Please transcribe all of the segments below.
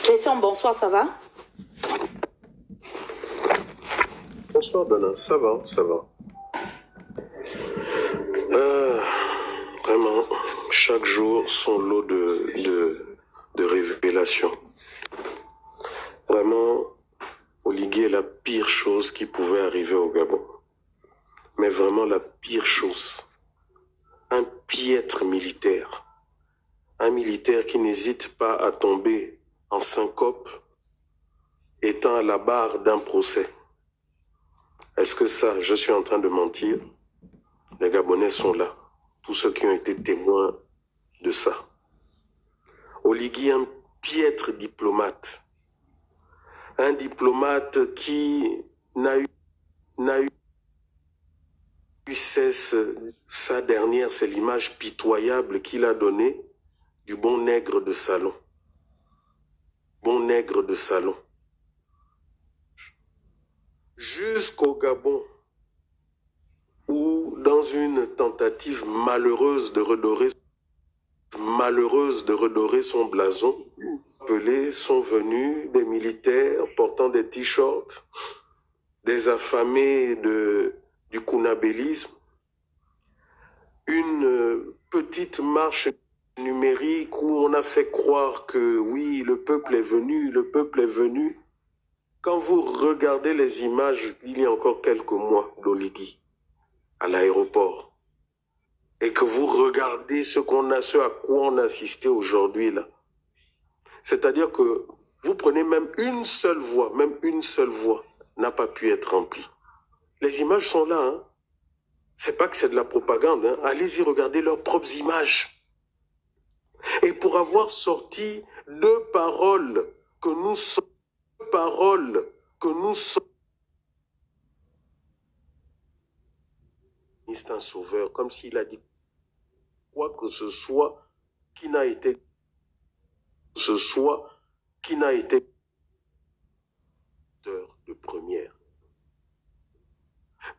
Christian, bonsoir, ça va? Bonsoir Dana, ça va, ça va. Vraiment, chaque jour son lot de révélations. Vraiment, Oligui est la pire chose qui pouvait arriver au Gabon. Mais vraiment la pire chose. Un piètre militaire. Un militaire qui n'hésite pas à tomber en syncope, étant à la barre d'un procès. Est-ce que ça, je suis en train de mentir? Les Gabonais sont là. Tous ceux qui ont été témoins de ça. Oligui, un piètre diplomate. Un diplomate qui n'a eu cesse. Sa dernière, c'est l'image pitoyable qu'il a donnée du bon nègre de salon. Bon nègre de salon. Jusqu'au Gabon, où dans une tentative malheureuse de redorer son blason, appelés sont venus des militaires portant des t-shirts, des affamés du kounabélisme, une petite marche numérique où on a fait croire que oui, le peuple est venu, le peuple est venu. Quand vous regardez les images d'il y a encore quelques mois d'Oligui à l'aéroport, et que vous regardez ce à quoi on a assisté aujourd'hui là, c'est-à-dire que vous prenez même une seule voix n'a pas pu être remplie. Les images sont là, hein. C'est pas que c'est de la propagande, hein. Allez-y, regardez leurs propres images. Et pour avoir sorti deux paroles que nous sommes, c'est un sauveur, comme s'il a dit quoi que ce soit qui n'a été de première.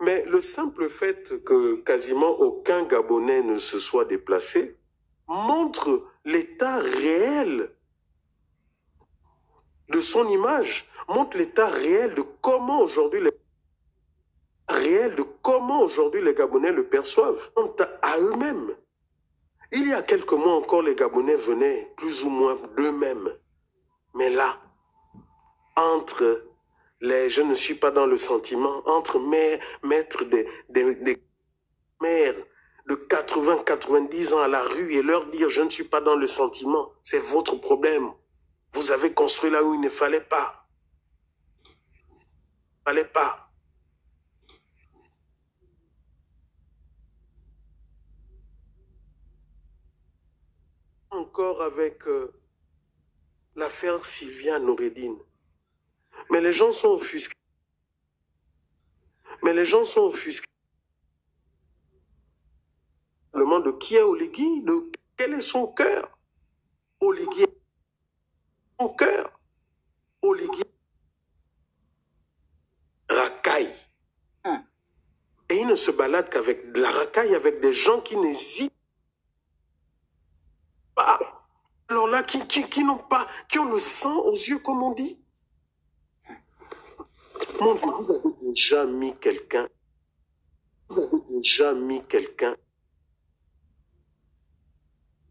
Mais le simple fait que quasiment aucun Gabonais ne se soit déplacé montre l'état réel de son image, montre l'état réel de comment aujourd'hui les Gabonais le perçoivent quant à eux-mêmes. Il y a quelques mois encore, les Gabonais venaient plus ou moins d'eux-mêmes. Mais là, entre les « je ne suis pas dans le sentiment », entre mettre des mères de 80, 90 ans à la rue et leur dire « je ne suis pas dans le sentiment », c'est votre problème. Vous avez construit là où il ne fallait pas. Encore avec l'affaire Sylvia Noureddine. Mais les gens sont offusqués. Le monde de qui est Oligui, de quel est son cœur? Oligui est son cœur. Oligui racaille. Et il ne se balade qu'avec de la racaille, avec des gens qui n'hésitent pas. Alors là, qui ont le sang aux yeux, comme on dit. Mon Dieu, vous avez déjà mis quelqu'un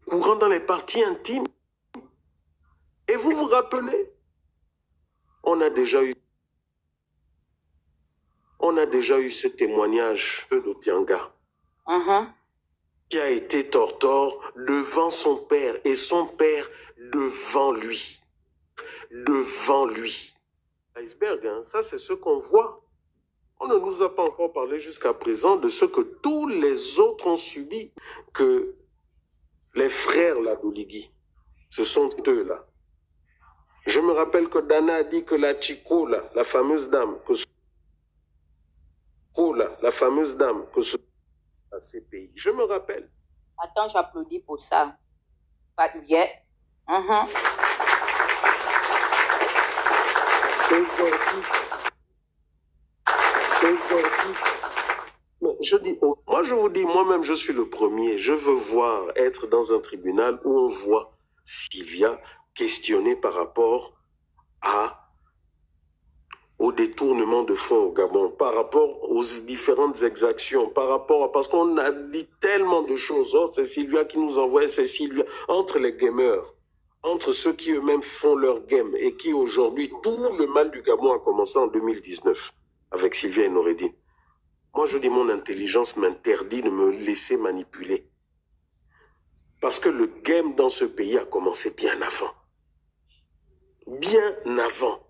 courant dans les parties intimes. Et vous vous rappelez, on a déjà eu ce témoignage d'Otianga, qui a été tortore devant son père et son père devant lui. Iceberg, hein, ça c'est ce qu'on voit. On ne nous a pas encore parlé jusqu'à présent de ce que tous les autres ont subi, que les frères là d'Oligui, ce sont eux là. Je me rappelle que Dana a dit que la Chico là, la fameuse dame, que ce à ces pays. Je me rappelle. Attends, j'applaudis pour ça. Pas bien. Aujourd'hui, je dis, moi je vous dis, moi-même je suis le premier. Je veux voir être dans un tribunal où on voit Sylvia questionnée par rapport au détournement de fonds au Gabon, par rapport aux différentes exactions, par rapport à... Parce qu'on a dit tellement de choses. Oh, c'est Sylvia qui nous envoie, c'est Sylvia. Entre les gamers, entre ceux qui eux-mêmes font leur game et qui aujourd'hui, tout le mal du Gabon a commencé en 2019 avec Sylvia et Noureddine. Moi, je dis, mon intelligence m'interdit de me laisser manipuler. Parce que le game dans ce pays a commencé bien avant. Bien avant.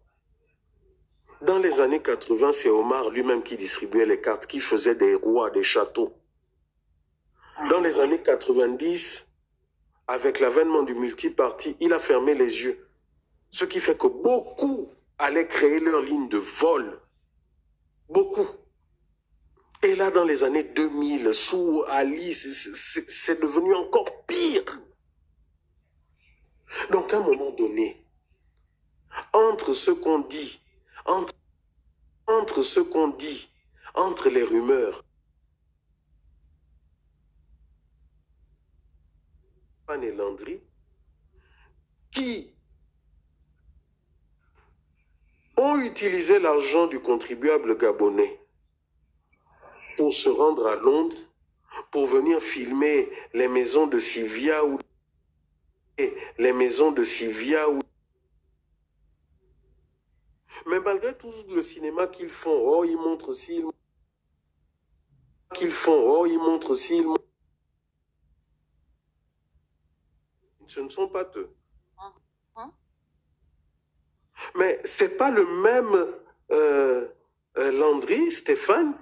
Dans les années 80, c'est Omar lui-même qui distribuait les cartes, qui faisait des rois, des châteaux. Dans les années 90, avec l'avènement du multiparti, il a fermé les yeux. Ce qui fait que beaucoup allaient créer leur ligne de vol. Beaucoup. Et là, dans les années 2000, sous Ali, c'est devenu encore pire. Donc, à un moment donné, entre ce qu'on dit, entre ce qu'on dit, entre les rumeurs, et Landry, qui ont utilisé l'argent du contribuable gabonais pour se rendre à Londres, pour venir filmer les maisons de Sylvia ou les maisons de Sylvia ou... Mais malgré tout le cinéma qu'ils font, oh, ils montrent ci, qu'ils font, oh, ils montrent ci, ce ne sont pas eux. Mais c'est pas le même Landry, Stéphane,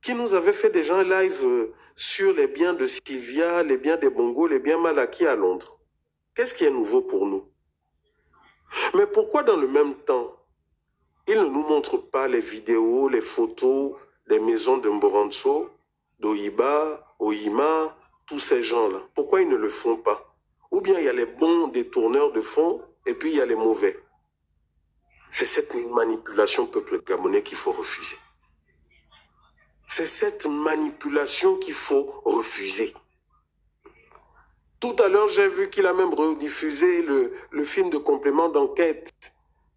qui nous avait fait déjà un live sur les biens de Sylvia, les biens des Bongo, les biens mal acquis à Londres. Qu'est-ce qui est nouveau pour nous? Mais pourquoi dans le même temps, ils ne nous montrent pas les vidéos, les photos des maisons de Mboranso, d'Oiba, Oima, tous ces gens-là? Pourquoi ils ne le font pas? Ou bien il y a les bons détourneurs de fonds et puis il y a les mauvais. C'est cette manipulation peuple gabonais qu'il faut refuser. C'est cette manipulation qu'il faut refuser. Tout à l'heure, j'ai vu qu'il a même rediffusé le film de complément d'enquête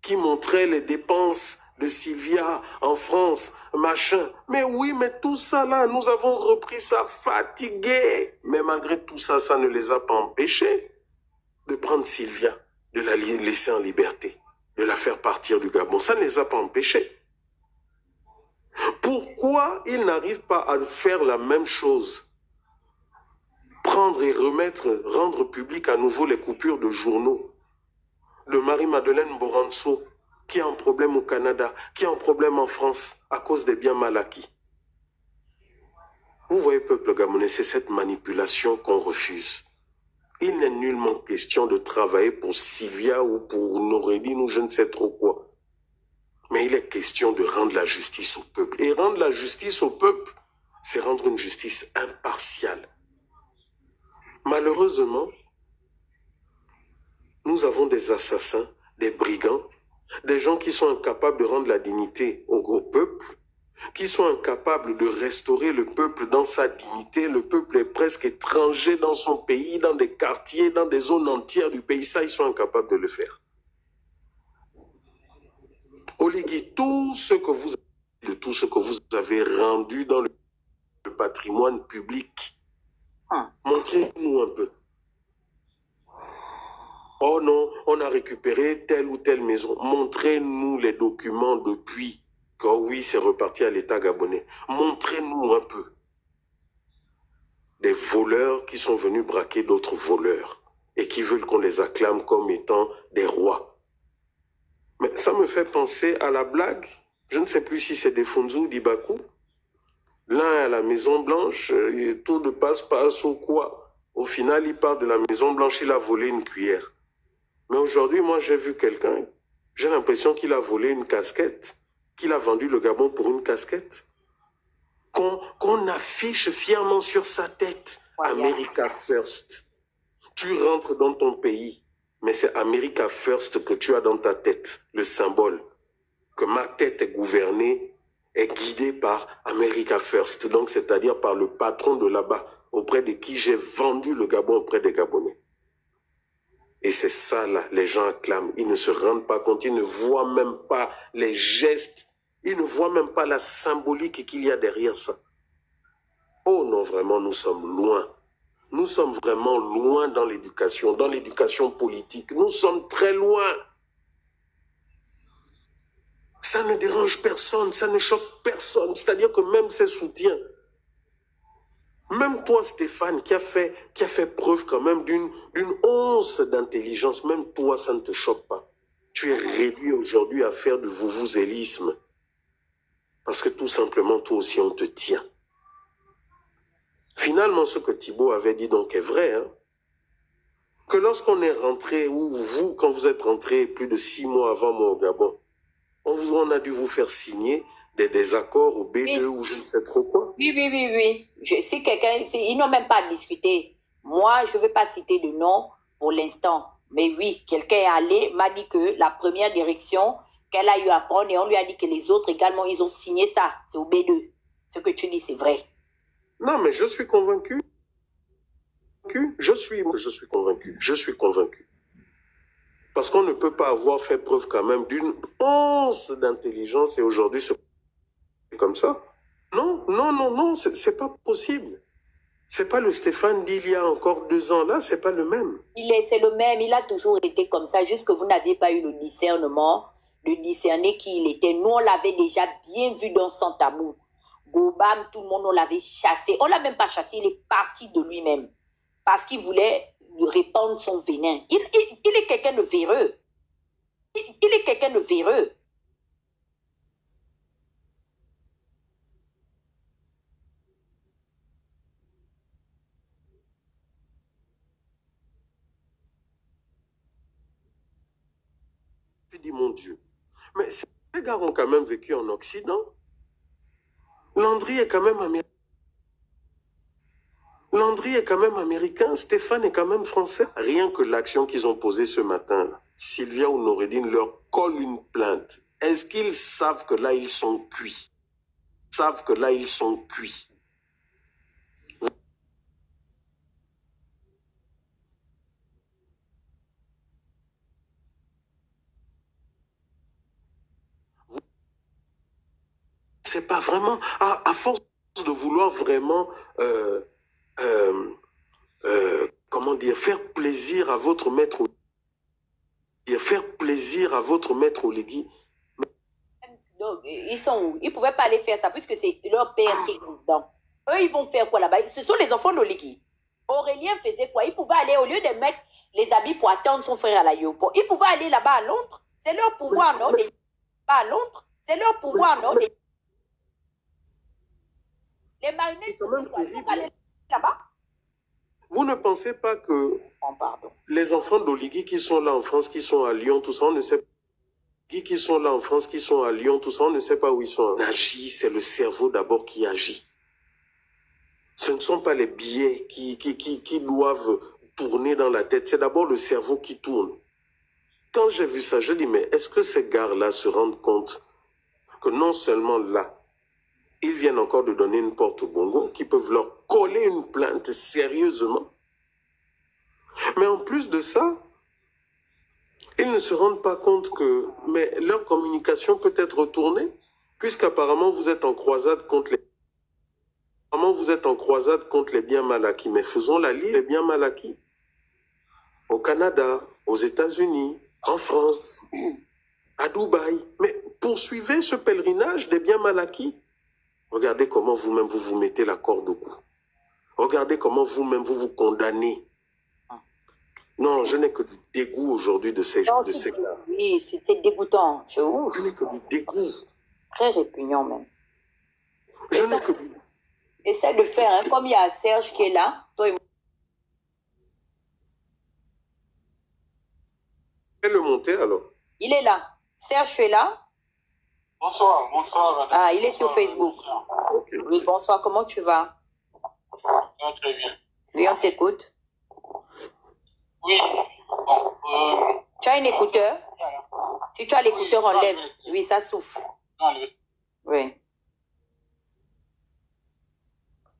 qui montrait les dépenses de Sylvia en France, machin. Mais oui, mais tout ça là, nous avons repris ça fatigué. Mais malgré tout ça, ça ne les a pas empêchés de prendre Sylvia, de la laisser en liberté, de la faire partir du Gabon. Ça ne les a pas empêchés. Pourquoi ils n'arrivent pas à faire la même chose? Prendre et remettre, rendre public à nouveau les coupures de journaux de Marie-Madeleine Mboranso, qui a un problème au Canada, qui a un problème en France à cause des biens mal acquis. Vous voyez, peuple gabonais, c'est cette manipulation qu'on refuse. Il n'est nullement question de travailler pour Sylvia ou pour Noureddine ou je ne sais trop quoi. Mais il est question de rendre la justice au peuple. Et rendre la justice au peuple, c'est rendre une justice impartiale. Malheureusement, nous avons des assassins, des brigands, des gens qui sont incapables de rendre la dignité au peuple, qui sont incapables de restaurer le peuple dans sa dignité. Le peuple est presque étranger dans son pays, dans des quartiers, dans des zones entières du pays. Ça, ils sont incapables de le faire. Oligui, tout ce que vous avez rendu dans le patrimoine public, montrez-nous un peu. Oh non, on a récupéré telle ou telle maison. Montrez-nous les documents depuis que oui, c'est reparti à l'État gabonais. Montrez-nous un peu. Des voleurs qui sont venus braquer d'autres voleurs et qui veulent qu'on les acclame comme étant des rois. Mais ça me fait penser à la blague. Je ne sais plus si c'est des Funzu ou d'Ibakou. L'un à la Maison Blanche, tout de passe-passe ou quoi. Au final, il part de la Maison Blanche, il a volé une cuillère. Mais aujourd'hui, moi, j'ai vu quelqu'un, j'ai l'impression qu'il a volé une casquette, qu'il a vendu le Gabon pour une casquette, qu'on affiche fièrement sur sa tête. America First. Tu rentres dans ton pays, mais c'est America First que tu as dans ta tête, le symbole. Que ma tête est gouvernée, est guidée par America First, donc c'est-à-dire par le patron de là-bas, auprès de qui j'ai vendu le Gabon auprès des Gabonais. Et c'est ça, là, les gens acclament. Ils ne se rendent pas compte, ils ne voient même pas les gestes, ils ne voient même pas la symbolique qu'il y a derrière ça. Oh non, vraiment, nous sommes loin. Nous sommes vraiment loin dans l'éducation politique. Nous sommes très loin. Ça ne dérange personne, ça ne choque personne. C'est-à-dire que même ses soutiens, même toi, Stéphane, qui a fait preuve quand même d'une once d'intelligence, même toi, ça ne te choque pas. Tu es réduit aujourd'hui à faire du vouvuzélisme. Parce que tout simplement, toi aussi, on te tient. Finalement, ce que Thibaut avait dit donc est vrai. Hein? Que lorsqu'on est rentré, ou vous, quand vous êtes rentré plus de 6 mois avant moi au Gabon, on a dû vous faire signer des accords au B2 oui. Ou je ne sais trop quoi. Oui. Si quelqu'un, ils n'ont même pas discuté. Moi, je ne vais pas citer de nom pour l'instant. Mais oui, quelqu'un est allé, m'a dit que la première direction qu'elle a eu à prendre, et on lui a dit que les autres également, ils ont signé ça. C'est au B2. Ce que tu dis, c'est vrai. Non, mais je suis convaincu. Je suis convaincu. Parce qu'on ne peut pas avoir fait preuve quand même d'une once d'intelligence et aujourd'hui c'est comme ça. Non, c'est pas possible. C'est pas le Stéphane d'il y a encore 2 ans là, c'est pas le même. C'est le même, il a toujours été comme ça, juste que vous n'aviez pas eu le discernement de discerner qui il était. Nous, on l'avait déjà bien vu dans Sans Tabou. Gobam, tout le monde, on l'avait chassé. On l'a même pas chassé, il est parti de lui-même. Parce qu'il voulait répandre son venin. Il est quelqu'un de véreux. Il est quelqu'un de véreux. Tu dis, mon Dieu. Mais ces gars ont quand même vécu en Occident. Landry est quand même américain. Landry est quand même américain, Stéphane est quand même français. Rien que l'action qu'ils ont posée ce matin, Sylvia ou Noureddine leur colle une plainte. Est-ce qu'ils savent que là, ils sont cuits? Ils savent que là, ils sont cuits. C'est pas vraiment, à force de vouloir vraiment, comment dire, faire plaisir à votre maître, Oligui. Ils sont où? Ils pouvaient pas aller faire ça puisque c'est leur père qui est dedans. Eux, ils vont faire quoi là-bas? Ce sont les enfants d'Oligui. Aurélien faisait quoi? Il pouvait aller, au lieu de mettre les habits pour attendre son frère à l'aéroport, il pouvait aller là-bas à Londres. C'est leur pouvoir, non? Pas à Londres. C'est leur pouvoir, non? Les marionnettes, c'est quand même terrible. Aller là-bas. Vous ne pensez pas que les enfants d'Oligui qui sont là en France, qui sont à Lyon, tout ça, on ne sait pas. Qui sont là en France, qui sont à Lyon, tout ça, on ne sait pas où ils sont. On agit, c'est le cerveau d'abord qui agit. Ce ne sont pas les billets qui doivent tourner dans la tête, c'est d'abord le cerveau qui tourne. Quand j'ai vu ça, je dis, mais est-ce que ces gars-là se rendent compte que non seulement là, ils viennent encore de donner une porte au Bongo, qui peuvent leur coller une plainte sérieusement. Mais en plus de ça, ils ne se rendent pas compte que leur communication peut être retournée, puisqu'apparemment vous êtes en croisade contre les biens mal acquis. Mais faisons la liste des biens mal acquis. Au Canada, aux États-Unis, en France, à Dubaï. Mais poursuivez ce pèlerinage des biens mal acquis. Regardez comment vous-même vous mettez la corde au cou. Regardez comment vous-même vous condamnez. Non, je n'ai que du dégoût aujourd'hui de ces gars. Oui, c'était dégoûtant. Je n'ai que du dégoût. Très répugnant même. Je n'ai que du... Essaie de faire, hein, comme il y a Serge qui est là. Toi et moi. Fais-le monter alors. Il est là. Serge, tu es là? Bonsoir, bonsoir. Ah, il est sur Facebook. Okay. Oui, bonsoir, comment tu vas? Ça va très bien. Oui, on t'écoute. Oui, bon. Tu as un écouteur? Si tu as l'écouteur, enlève. Oui, ça souffle. Oui.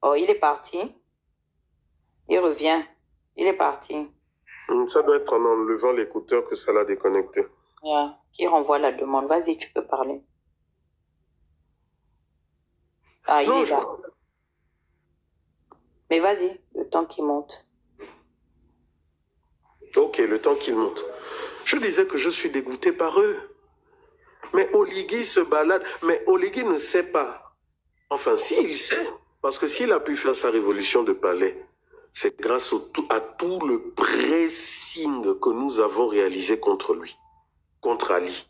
Oh, il est parti. Il revient. Il est parti. Ça doit être en enlevant l'écouteur que ça l'a déconnecté. Yeah. Qui renvoie la demande? Vas-y, tu peux parler. Ah, il est là. Mais vas-y, le temps qu'il monte. Ok, le temps qu'il monte. Je disais que je suis dégoûté par eux. Mais Oligui se balade. Mais Oligui ne sait pas. Enfin, si, il sait. Parce que s'il a pu faire sa révolution de palais, c'est grâce à tout le pressing que nous avons réalisé contre lui. Contre Ali.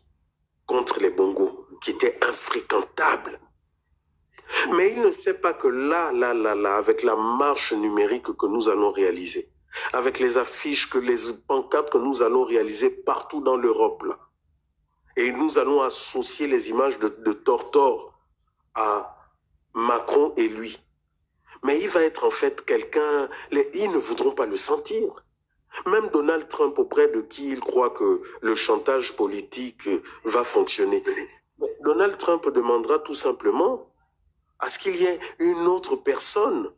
Contre les Bongos, qui étaient infréquentables. Mais il ne sait pas que là, avec la marche numérique que nous allons réaliser, avec les affiches, les pancartes que nous allons réaliser partout dans l'Europe, là, et nous allons associer les images de Tortor à Macron et lui. Mais il va être en fait quelqu'un, ils ne voudront pas le sentir. Même Donald Trump, auprès de qui il croit que le chantage politique va fonctionner, Donald Trump demandera tout simplement à ce qu'il y ait une autre personne.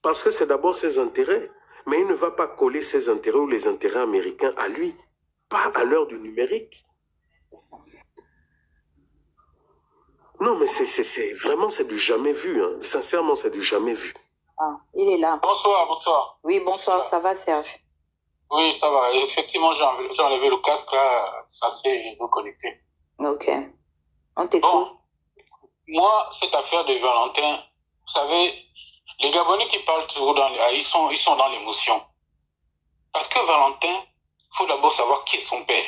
Parce que c'est d'abord ses intérêts. Mais il ne va pas coller ses intérêts ou les intérêts américains à lui. Pas à l'heure du numérique. Non, mais vraiment, c'est du jamais vu. Hein. Sincèrement, c'est du jamais vu. Ah, il est là. Bonsoir, bonsoir. Oui, bonsoir, ça va, Serge? Oui, ça va. Effectivement, j'ai enlevé le casque, là, ça s'est reconnecté. Ok. On t'écoute. Bon, moi, cette affaire de Valentin, vous savez, les Gabonais qui parlent toujours ils sont dans l'émotion. Parce que Valentin, il faut d'abord savoir qui est son père.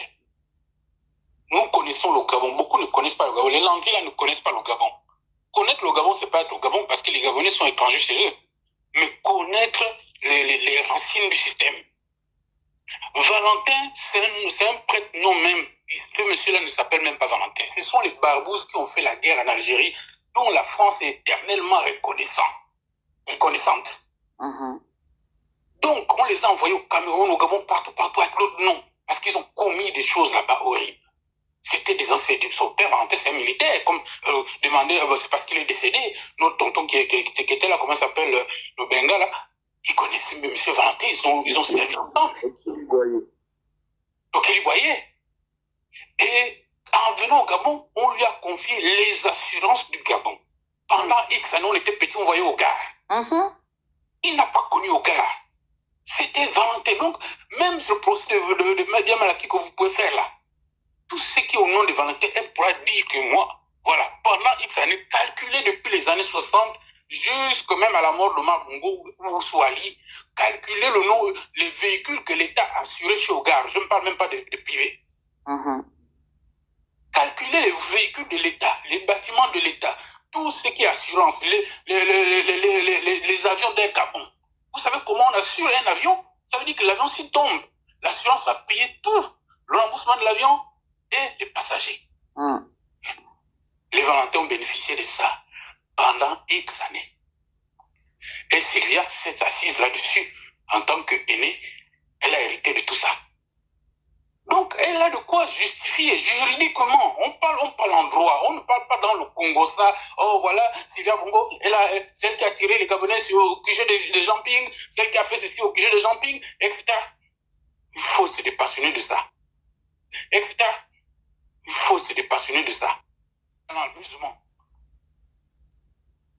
Nous connaissons le Gabon. Beaucoup ne connaissent pas le Gabon. Les Anglais là, ne connaissent pas le Gabon. Connaître le Gabon, c'est pas être au Gabon parce que les Gabonais sont étrangers chez eux. Mais connaître les racines du système. Valentin, c'est un prêtre non même. Ce monsieur-là ne s'appelle même pas Valentin. Ce sont les barbouzes qui ont fait la guerre en Algérie, dont la France est éternellement reconnaissante. Donc, on les a envoyés au Cameroun, au Gabon, partout avec l'autre nom. Parce qu'ils ont commis des choses là-bas horribles. C'était des anciens. Son père, Valentin, c'est un militaire. Comme demandé, c'est parce qu'il est décédé. Notre tonton qui était là, comment il s'appelle, le Benga, là, il connaissait M. Valentin, ils ont servi ensemble. Donc, il y voyait. Et en venant au Gabon, on lui a confié les assurances du Gabon. Pendant X années, on était petits, on voyait au gars. Il n'a pas connu au gars. C'était Valentin. Donc, même ce procès de Madia Malaki que vous pouvez faire là, tout ce qui est au nom de Valentin, elle pourra dire que moi, voilà, pendant X années, calculé depuis les années 60, jusqu'à même à la mort de Mabongo ou Souali, calculer le nom, les véhicules que l'État a assurés chez Ogar. Je ne parle même pas de privés. Calculer les véhicules de l'État, les bâtiments de l'État, tout ce qui est assurance, les avions d'Air Gabon. Vous savez comment on assure un avion? Ça veut dire que l'avion s'y tombe. L'assurance va payer tout. Le remboursement de l'avion et les passagers. Les Valentins ont bénéficié de ça pendant X années. Et Sylvia s'est assise là-dessus en tant qu'aînée. Elle a hérité de tout ça. Donc, elle a de quoi justifier juridiquement. On parle en droit. On ne parle pas dans le Congo ça. Oh, voilà, Sylvia Bongo, celle qui a tiré les Gabonais au QG de Jean-Ping, celle qui a fait ceci au QG de Jean-Ping, etc. Il faut se dépassionner de ça. Etc. Il faut se dépassionner de ça. Dans l'amusement.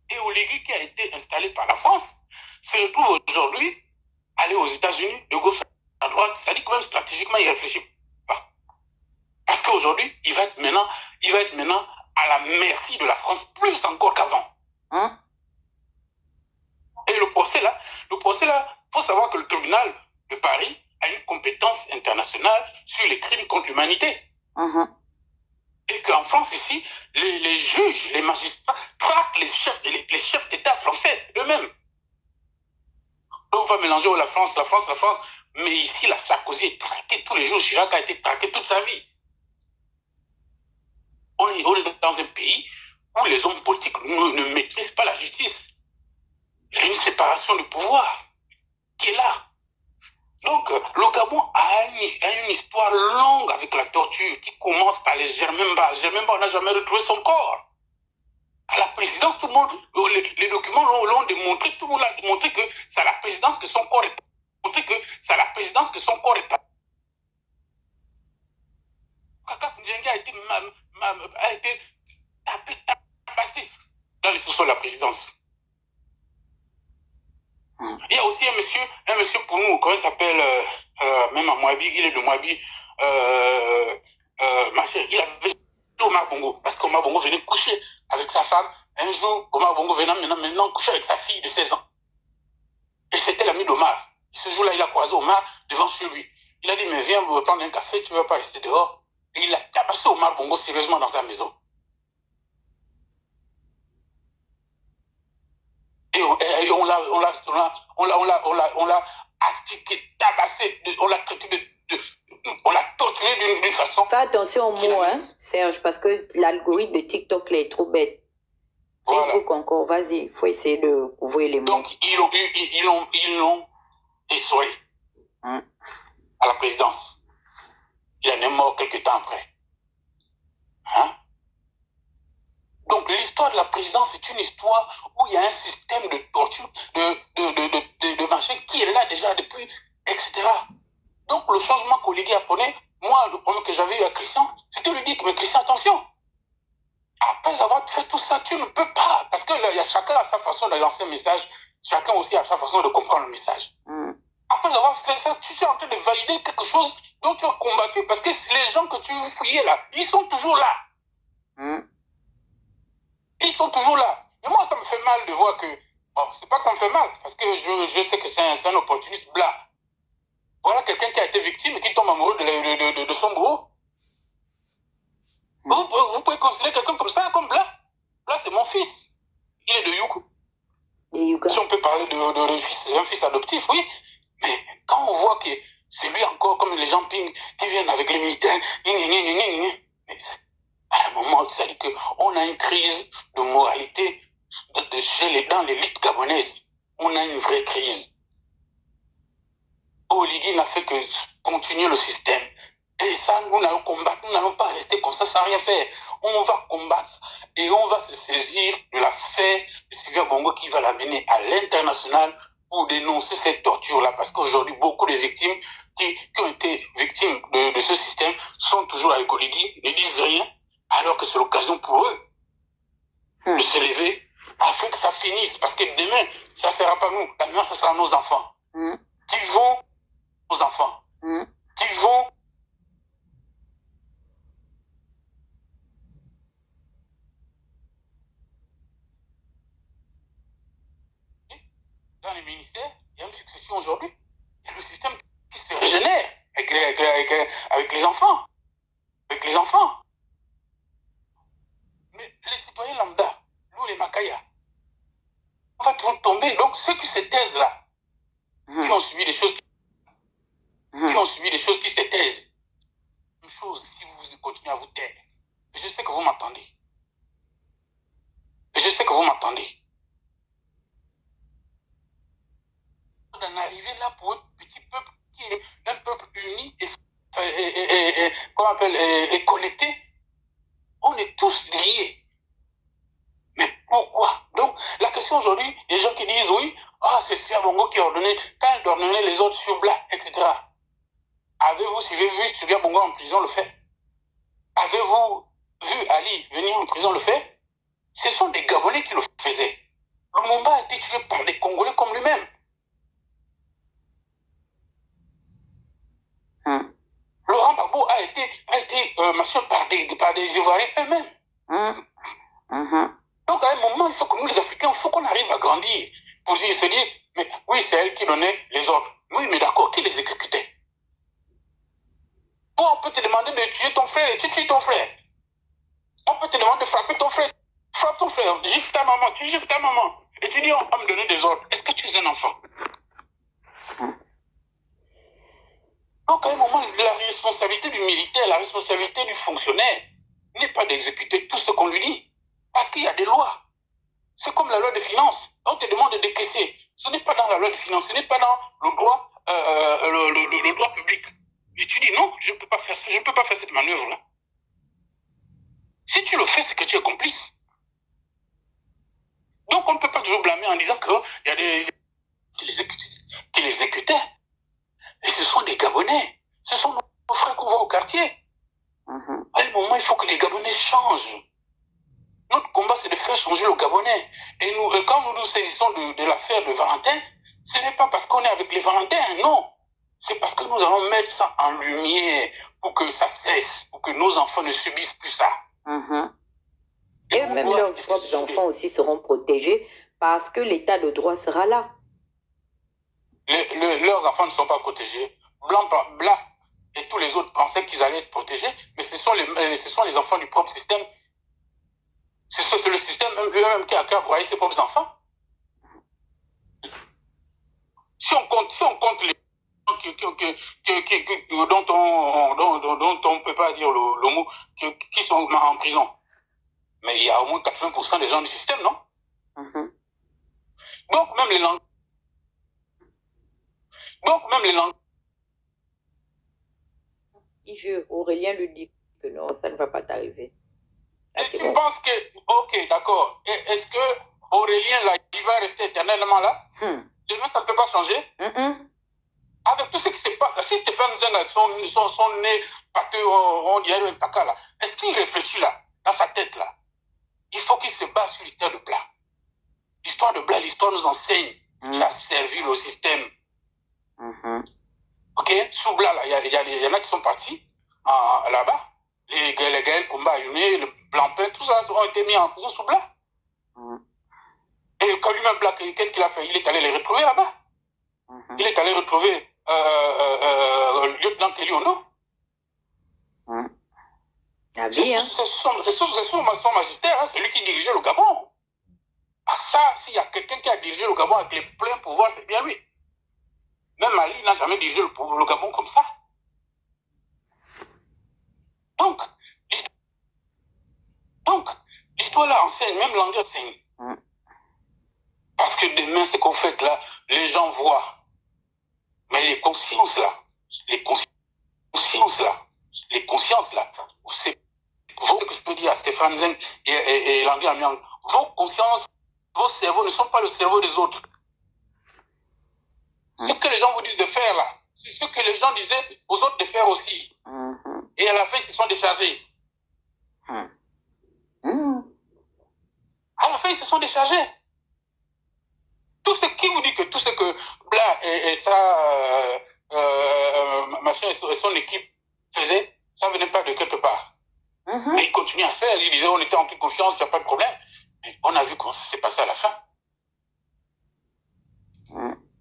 Et Oligui qui a été installé par la France se retrouve aujourd'hui aller aux États-Unis de gauche à droite. Ça dit que même stratégiquement, il réfléchit pas. Parce qu'aujourd'hui, il va être maintenant à la merci de la France plus encore qu'avant. Et le procès là, faut savoir que le tribunal de Paris a une compétence internationale sur les crimes contre l'humanité. Et qu'en France, ici, les juges, les magistrats traquent les chefs d'État français eux-mêmes. On va mélanger la France. Mais ici, la Sarkozy est traqué tous les jours. Chirac a été traqué toute sa vie. On est dans un pays où les hommes politiques ne maîtrisent pas la justice. Il y a une séparation de pouvoir qui est là. Donc, le Gabon a une histoire longue avec la torture qui commence par les Germain-Ba. Germain-Ba n'a jamais retrouvé son corps. À la présidence, tout le monde, les documents l'ont démontré, tout le monde a démontré que c'est à la présidence que son corps est montré que c'est à la présidence que son corps est passé. Kaka Ndjengue a été tabassé dans les sous-sols de la présidence. Il y a aussi un monsieur pour nous, comment il s'appelle, même à Moabi, il est de Moabi, il avait Omar Bongo, parce qu'Omar Bongo venait coucher avec sa femme. Un jour, Omar Bongo venait maintenant coucher avec sa fille de 16 ans. Et c'était l'ami d'Omar. Ce jour-là, il a croisé Omar devant chez lui. Il a dit, mais viens me prendre un café, tu ne vas pas rester dehors. Et il a tabassé Omar Bongo sérieusement dans sa maison. Et on l'a astiqué, tabassé, on l'a traité on l'a torturé d'une façon. Fais attention aux mots, hein, Serge, parce que l'algorithme de TikTok là est trop bête. Facebook voilà. Encore, vas-y, il faut essayer de couvrir les mots. Donc, ils l'ont essoré à la présidence. Il en est mort quelques temps après. Hein? Donc, l'histoire de la présidence, c'est une histoire où il y a un système de torture, de machin qui est là déjà depuis, etc. Donc, le changement qu'Oligui apprenait, moi, le problème que j'avais eu à Christian, c'était lui dire, mais Christian, attention, après avoir fait tout ça, tu ne peux pas. Parce que là, il y a chacun a sa façon de lancer un message, chacun aussi a sa façon de comprendre le message. Après avoir fait ça, tu es en train de valider quelque chose dont tu as combattu, parce que les gens que tu fouillais là, ils sont toujours là. Ils sont toujours là. Et moi, ça me fait mal de voir que... Bon, c'est pas que ça me fait mal, parce que je sais que c'est un opportuniste blanc. Voilà quelqu'un qui a été victime et qui tombe amoureux de son bourreau. Vous pouvez considérer quelqu'un comme ça, comme blanc. Là, c'est mon fils. Il est de Yuka. Si on peut parler d'un fils adoptif, oui. Mais quand on voit que c'est lui encore, comme les gens ping, qui viennent avec les militaires, mais à un moment, ça dit qu'on a une crise de moralité dans l'élite gabonaise. On a une vraie crise. Oligui n'a fait que continuer le système. Et ça, nous allons combattre. Nous n'allons pas rester comme ça sans rien faire. On va combattre et on va se saisir de l'affaire de Sylvia Bongo qui va l'amener à l'international pour dénoncer cette torture-là. Parce qu'aujourd'hui, beaucoup de victimes qui ont été victimes de ce système sont toujours avec Oligui, ne disent rien, alors que c'est l'occasion pour eux de se lever afin que ça finisse. Parce que demain, ça ne sera pas nous. Demain, ça sera nos enfants. Qui vont, nos enfants, qui vont dans les ministères, il y a une succession aujourd'hui. Il y a le système qui se régénère avec les enfants. Avec les enfants. Mais les citoyens lambda, nous les Makaya, on va toujours tomber. Donc ceux qui se taisent là, qui ont subi des choses qui se taisent. Une chose, si vous continuez à vous taire, et je sais que vous m'entendez. D'en arriver là pour un petit peuple qui est un peuple uni et connecté. On est tous liés. Mais pourquoi? Donc, la question aujourd'hui, les gens qui disent oui, c'est Sylvia Bongo qui a ordonné, quand elle ordonnait les autres sur Blas, etc. Avez-vous vu Sylvia Bongo en prison le fait? Avez-vous vu Ali venir en prison le fait? Ce sont des Gabonais qui le faisaient. Lumumba a été tué par des Congolais comme lui-même. Laurent Gbagbo a été machin par des Ivoiriens eux-mêmes. Donc à un moment, il faut que nous les Africains, il faut qu'on arrive à grandir pour se dire, mais oui, c'est elle qui donnait les ordres. Oui, mais d'accord, qui les exécutait? Toi, on peut te demander de tuer ton frère et tu tues ton frère. On peut te demander de frapper ton frère. Frappe ton frère, gifle ta maman, tu gifles ta maman. Et tu dis, on va me donner des ordres. Est-ce que tu es un enfant? Donc à un moment, la responsabilité du militaire, la responsabilité du fonctionnaire n'est pas d'exécuter tout ce qu'on lui dit. Parce qu'il y a des lois. C'est comme la loi de finances. On te demande de décaisser. Ce n'est pas dans la loi de finances, ce n'est pas dans le droit, le droit public. Et tu dis non, je ne peux pas faire ça, je ne peux pas faire cette manœuvre-là. Si tu le fais, c'est que tu es complice. Donc on ne peut pas toujours blâmer en disant qu'il y a des qui les exécutaient. Et ce sont des Gabonais. Ce sont nos frères qu'on voit au quartier. À un moment, il faut que les Gabonais changent. Notre combat, c'est de faire changer le Gabonais. Et nous, quand nous nous saisissons de l'affaire de Valentin, ce n'est pas parce qu'on est avec les Valentins, non. C'est parce que nous allons mettre ça en lumière pour que ça cesse, pour que nos enfants ne subissent plus ça. Et même leurs propres enfants aussi seront protégés parce que l'état de droit sera là. Leurs enfants ne sont pas protégés. Blanc et tous les autres pensaient qu'ils allaient être protégés, mais ce sont les enfants du propre système. C'est le système lui-même qui a broyé ses propres enfants. Si on compte les gens dont on ne peut pas dire le mot, qui sont en prison, mais il y a au moins 80% des gens du système, non? Donc même les langues. Aurélien lui dit que non, ça ne va pas t'arriver. Et tu penses que, ok, d'accord, est-ce que Aurélien, là, il va rester éternellement là? Demain, ça ne peut pas changer? Avec tout ce qui se passe, là, si Stéphane Zen, son nez, parce qu'on dirait un caca, là, est-ce qu'il réfléchit là, dans sa tête, là? Il faut qu'il se base sur l'histoire de Blas. L'histoire de Blas, l'histoire nous enseigne. Ça a servi le système. Ok? Sous Blas, là, il y en a qui sont partis là-bas. Les Gaël Koumba, le Blancpain, tout ça ont été mis en prison sous Blas. Et quand lui-même Blas, qu'est-ce qu'il a fait? Il est allé les retrouver là-bas. Il est allé retrouver le lieutenant Kelly Ono. La vie, hein? C'est son magistère, hein, c'est lui qui dirigeait le Gabon. Ça, s'il y a quelqu'un qui a dirigé le Gabon avec les pleins pouvoirs, c'est bien lui. Même Ali n'a jamais dirigé le Gabon comme ça. Donc, l'histoire là enseigne, même l'anglais enseigne. Parce que demain, ce qu'on fait là, les gens voient. Mais les consciences là, c'est ce que je peux dire à Stéphane Zeng et Landry Amiang, vos consciences, vos cerveaux ne sont pas le cerveau des autres. Ce que les gens vous disent de faire là, c'est ce que les gens disaient aux autres de faire aussi. Et à la fin, ils se sont déchargés. À la fin, ils se sont déchargés. Tout ce qui vous dit que tout ce que Blas et ça, machin et son équipe faisaient, ça ne venait pas de quelque part. Mais ils continuaient à faire. Ils disaient on était en toute confiance, il n'y a pas de problème. Mais on a vu comment ça s'est passé à la fin.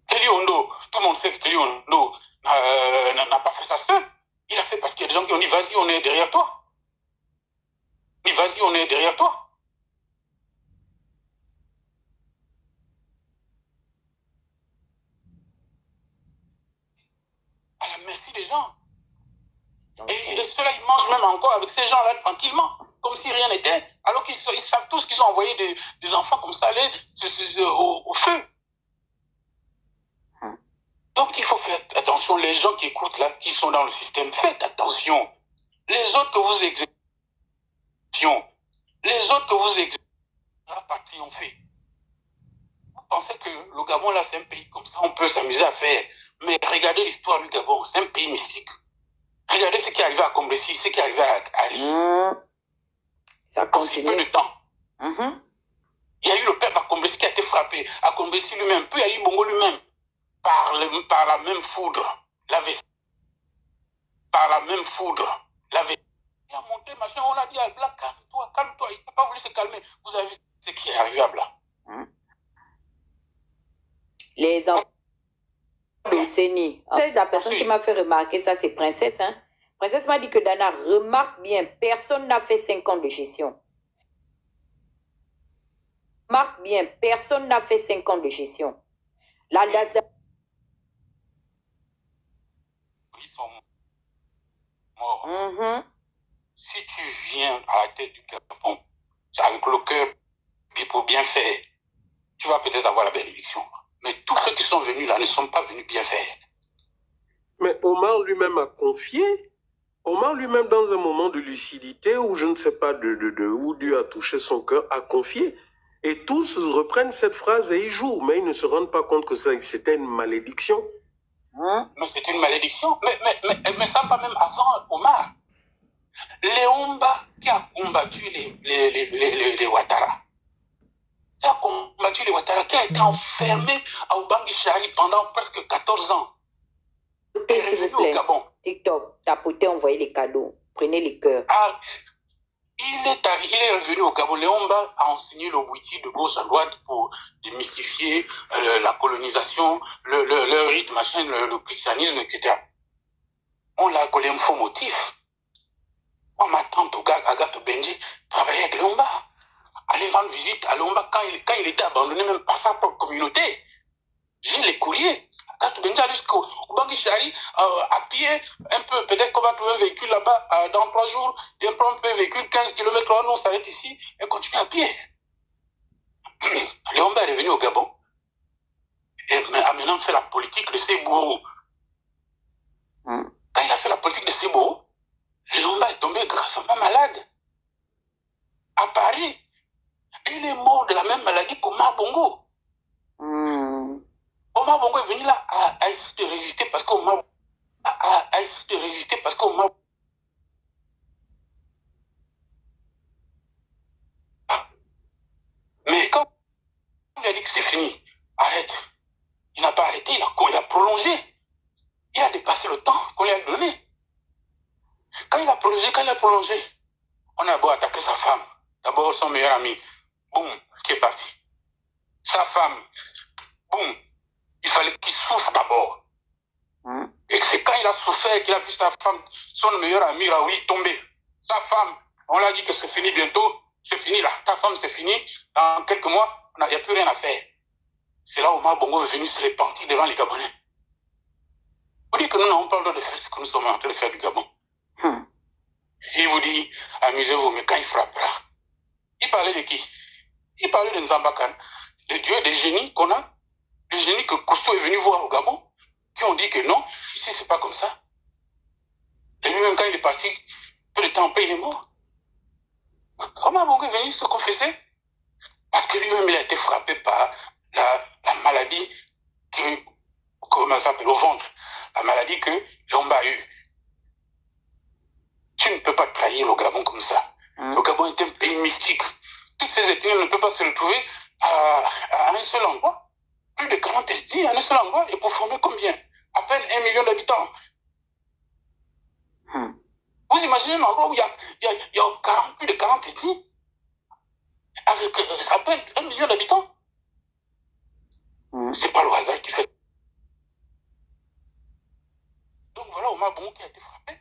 Kelly Ondo, tout le monde sait que Kelly Ondo n'a pas fait ça seul. Il a fait parce qu'il y a des gens qui ont dit vas-y, on est derrière toi. Il dit vas-y, on est derrière toi. À la merci des gens. Et ceux-là, ils mangent même encore avec ces gens-là tranquillement, comme si rien n'était. Alors qu'ils savent tous qu'ils ont envoyé des enfants comme ça au feu. Donc il faut faire attention, les gens qui écoutent là, qui sont dans le système, faites attention. Les autres que vous exécutez, va pas triompher. Vous pensez que le Gabon là, c'est un pays comme ça, on peut s'amuser à faire. Mais regardez l'histoire du Gabon, c'est un pays mystique. Regardez ce qui est arrivé à Combessi, ce qui est arrivé à Ali. Ça continue. En peu de temps. Il y a eu le père Combessi qui a été frappé. À Combessi lui-même, puis Ali Bongo lui-même. Par la même foudre, il a monté, machin, on a dit à Blas, calme-toi, il n'a pas voulu se calmer. Vous avez vu ce qui est arrivé à Blas. Les enfants de Séni. La personne qui m'a fait remarquer ça, c'est Princesse. Hein? Princesse m'a dit que Dana, remarque bien, personne n'a fait 5 ans de gestion. Remarque bien, personne n'a fait 5 ans de gestion. Ils sont morts. Si tu viens à la tête du Gabon, avec le cœur pour bien faire, tu vas peut-être avoir la bénédiction. Mais tous ceux qui sont venus là ne sont pas venus bien faire. Mais Omar lui-même a confié. Omar lui-même, dans un moment de lucidité, où je ne sais pas où Dieu a touché son cœur, a confié. Et tous reprennent cette phrase et y jouent, mais ils ne se rendent pas compte que c'était une malédiction. Mais c'est une malédiction. Mais ça, pas même avant Omar. Léomba qui a combattu les Ouattara. Qui a combattu les Ouattara, qui a été enfermé à Obangi Chari pendant presque 14 ans. S'il vous plaît, TikTok, tapotez, envoyez les cadeaux. Prenez les cœurs. Ah, il est revenu au Gabon. Léomba a enseigné le Witi de gauche à droite pour démystifier la colonisation, le rythme, machin, le christianisme, etc. On l'a collé un faux motif. Moi, ma tante Agathe Benji travaillait avec Léomba. Aller rendre visite à Léomba quand il était abandonné même par sa propre communauté. J'ai les courriers. Agathe Benji allait jusqu'au Bangui Chari à pied, un peu. Peut-être qu'on va trouver un véhicule là-bas dans 3 jours. Et on prend un peu véhicule, 15 km, nous on s'arrête ici et continue à pied. Léomba est revenu au Gabon. Et maintenant, il fait la politique de Sebourou. Quand il a fait la politique de Sebourou, Léomba est tombé gravement malade. À Paris, il est mort de la même maladie qu'Omar Bongo. Omar Bongo est venu là à essayer de résister parce qu'Omar Mais quand on lui a dit que c'est fini, arrête. Il n'a pas arrêté, il a prolongé. Il a dépassé le temps qu'on lui a donné. Quand il a prolongé, on a beau attaquer sa femme. D'abord son meilleur ami, boum, qui est parti. Sa femme, boum, il fallait qu'il souffre d'abord. Et c'est quand il a souffert qu'il a vu sa femme, son meilleur ami Raoui tomber. Sa femme, on l'a dit que c'est fini bientôt, c'est fini là, ta femme c'est fini, dans quelques mois, il n'y a plus rien à faire. C'est là où Omar Bongo est venu se repentir devant les Gabonais. Vous dites que nous n'avons pas le droit de faire ce que nous sommes en train de faire du Gabon. Il vous dit, amusez-vous, mais quand il frappera, il parlait de qui? Il parlait de Nzambakan, le dieu des génies qu'on a, des génies que Cousteau est venu voir au Gabon, qui ont dit que non, ici c'est pas comme ça. Et lui-même quand il est parti, peu de temps après il est mort. Omar Bongo est venu se confesser, parce que lui-même il a été frappé par la maladie comment ça s'appelle, au ventre, la maladie que Léomba a eue. Tu ne peux pas trahir le Gabon comme ça. Le Gabon est un pays mystique. Toutes ces ethnies ne peuvent pas se retrouver à un seul endroit. Plus de 40 ethnies à un seul endroit et pour former combien? À peine 1 million d'habitants. Vous imaginez un endroit où il y a plus de 40 ethnies avec à peine 1 million d'habitants? C'est pas le hasard qui fait. Donc voilà Omar Bongo qui a été frappé.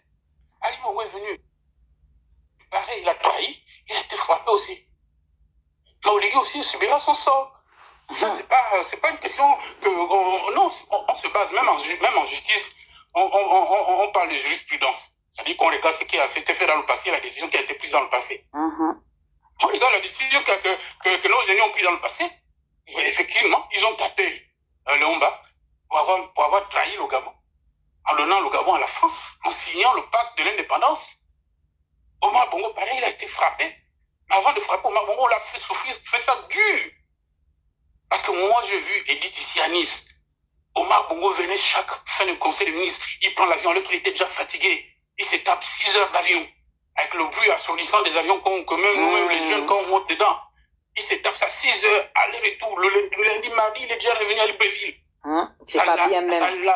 Ali Bongo est venu. Pareil, il a trahi, il a été frappé aussi. Maoligui aussi subira son sort. Ça, c'est pas une question que. Non, on se base, même en justice, on parle de jurisprudence. C'est-à-dire qu'on regarde ce qui a été fait dans le passé, la décision qui a été prise dans le passé. On regarde la décision que nos génies ont prise dans le passé. Et effectivement, ils ont tapé Léomba pour avoir trahi le Gabon, en donnant le Gabon à la France, en signant le pacte de l'indépendance. Omar Bongo, pareil, il a été frappé. Mais avant de frapper Omar Bongo, on l'a fait souffrir, fait ça dur. Parce que moi, j'ai vu Edith Issianis. Omar Bongo venait chaque fin de conseil de ministre. Il prend l'avion alors qu'il était déjà fatigué. Il se tape 6 heures d'avion. Avec le bruit assourdissant des avions que même nous-mêmes, les jeunes, quand on monte dedans. Il se tape ça 6 heures, aller-retour. Le lundi, mardi, il est déjà revenu à Libreville. C'est pas bien même.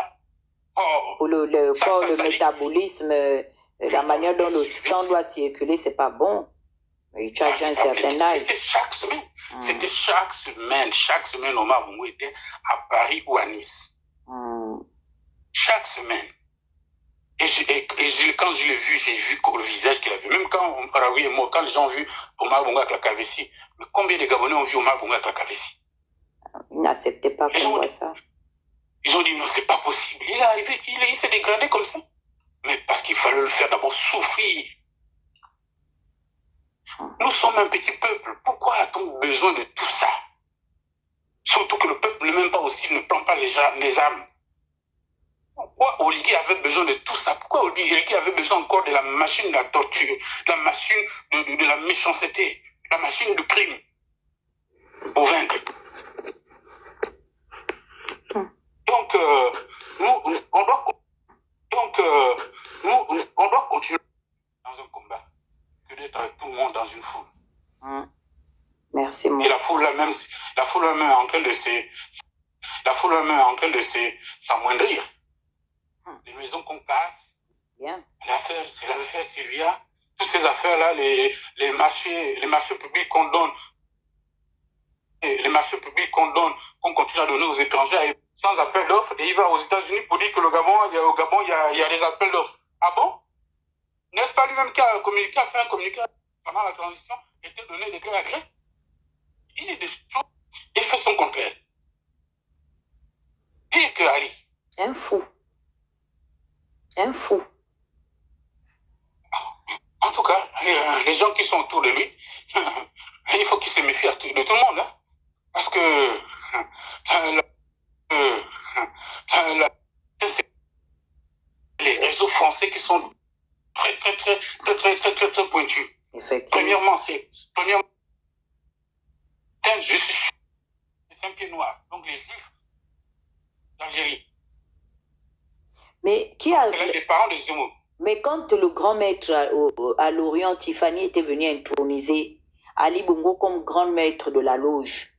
Pour le corps, le métabolisme, la manière dont le sang doit circuler, c'est pas bon. Il charge un certain âge. C'était chaque semaine. C'était chaque semaine. Chaque semaine, Omar Bongo était à Paris ou à Nice. Chaque semaine. Et quand je l'ai vu, j'ai vu le visage qu'il avait. Même quand Raoui est mort, quand les gens ont vu Omar Bongo avec la calvitie, mais combien de Gabonais ont vu Omar Bongo avec la calvitie? Ils n'acceptaient pas qu'on voit ça. Ils ont dit non, c'est pas possible. Il est arrivé, il s'est dégradé comme ça. Mais parce qu'il fallait le faire d'abord souffrir. Nous sommes un petit peuple. Pourquoi a-t-on besoin de tout ça? Surtout que le peuple ne même pas aussi, ne prend pas les armes. Pourquoi Oligui avait besoin de tout ça? Pourquoi Oligui avait besoin encore de la machine de la torture, de la machine de la méchanceté, de la machine de crime pour vaincre? Donc, nous, foule là même est en train de s'amoindrir. Les maisons qu'on casse, l'affaire Sylvia, toutes ces affaires-là, les marchés publics qu'on donne, qu'on continue à donner aux étrangers sans appel d'offres, et il va aux États-Unis pour dire que au Gabon, il y a des appels d'offres. Ah bon? N'est-ce pas lui-même qui a fait un communiqué pendant la transition, était donné des gré à gré? Il est des choses, il fait son contraire. Pire que Ali. Un fou. Un fou. En tout cas, les gens qui sont autour de lui, il faut qu'ils se méfient de tout le monde. Hein? Parce que les réseaux français qui sont très pointus. Premièrement, c'est juste un pied noir. Donc les juifs d'Algérie. Mais qui a... les parents de Zemmour. Mais quand le grand maître à l'Orient, Tiffany, était venu introniser Ali Bongo comme grand maître de la loge,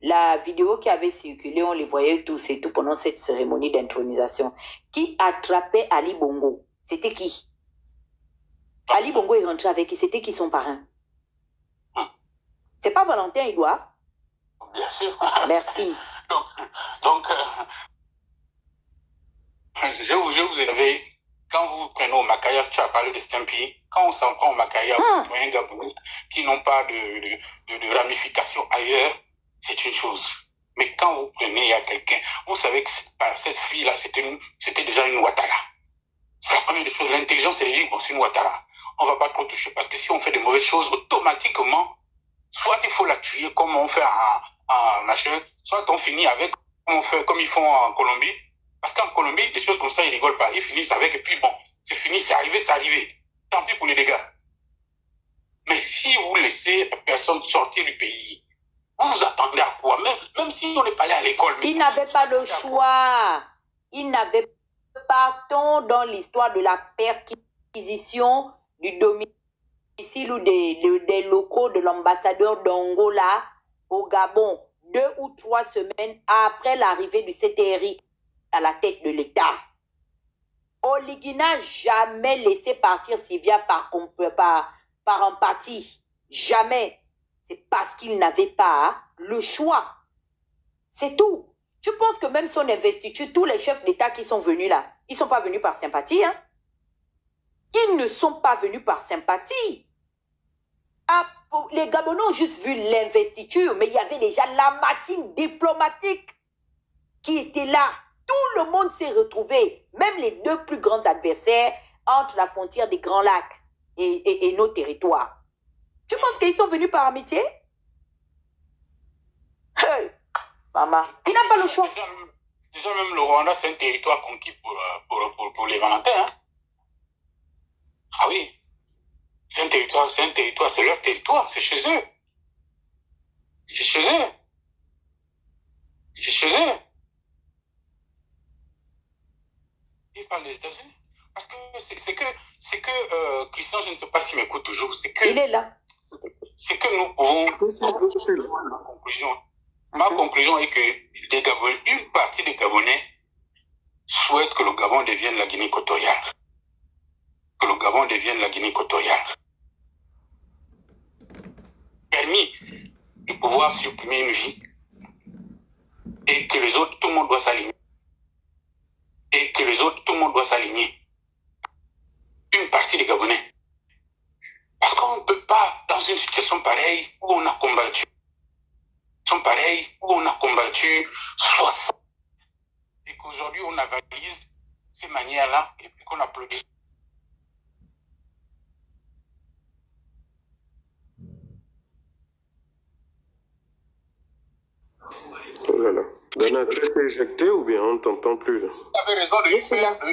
la vidéo qui avait circulé, on les voyait tous et tout pendant cette cérémonie d'intronisation. Qui attrapait Ali Bongo? C'était qui? Ali Bongo est rentré avec qui? C'était qui son parrain? C'est pas Valentin Edouard? Bien sûr. Merci. Donc je vous avais, quand vous prenez au Makaya, tu as parlé de Stampy, quand on s'en prend au Makaya, vous prenez un Gabonais qui n'ont pas de ramifications ailleurs, c'est une chose. Mais quand vous prenez, il y a quelqu'un, vous savez que cette fille-là, c'était déjà une Ouattara. C'est la première des choses. L'intelligence, c'est de dire, bon, c'est une Ouattara. On ne va pas trop toucher, parce que si on fait de mauvaises choses, automatiquement, soit il faut la tuer comme on fait en machin, soit on finit avec, comme ils font en Colombie. Parce qu'en Colombie, des choses comme ça, ils rigolent pas. Ils finissent avec, et puis bon, c'est fini, c'est arrivé. Tant pis pour les dégâts. Mais si vous laissez personne sortir du pays, vous vous attendez à quoi? Même si on n'est pas allé à l'école. Ils n'avaient pas le choix. Ils n'avaient pas, dans l'histoire de la perquisition du domicile ou des locaux de l'ambassadeur d'Angola au Gabon, 2 ou 3 semaines après l'arrivée du CTRI à la tête de l'État. Oligui n'a jamais laissé partir Sylvia par empathie. Jamais. C'est parce qu'il n'avait pas le choix. C'est tout. Je pense que même son investiture, tous les chefs d'État qui sont venus là, ils ne sont pas venus par sympathie. Hein? Ils ne sont pas venus par sympathie. Les Gabonais ont juste vu l'investiture, mais il y avait déjà la machine diplomatique qui était là. Tout le monde s'est retrouvé, même les 2 plus grands adversaires entre la frontière des Grands Lacs et nos territoires. Tu penses qu'ils sont venus par amitié? Hey, maman, il n'a pas le choix. Déjà même le Rwanda, c'est un territoire conquis pour les Valentins. Hein? Ah oui. C'est un territoire, c'est leur territoire, c'est chez eux. C'est chez eux. C'est chez eux. Ils parlent des États-Unis. Parce que c'est que Christian, je ne sais pas s'il m'écoute toujours, c'est que... Il est là. C'est que nous pouvons... Ma conclusion. Ma conclusion est que une partie des Gabonais souhaitent que le Gabon devienne la Guinée équatoriale. Que le Gabon devienne la Guinée équatoriale. Permis de pouvoir supprimer une vie et que les autres, tout le monde doit s'aligner. Et que les autres, tout le monde doit s'aligner. Une partie des Gabonais. Parce qu'on ne peut pas, dans une situation pareille où on a combattu, où on a combattu 60, et qu'aujourd'hui on avalise ces manières-là et puis qu'on applaudit. Oh là là. Dana, tu es éjecté ou bien on ne t'entend plus là? Tu avais raison de lui faire. Tu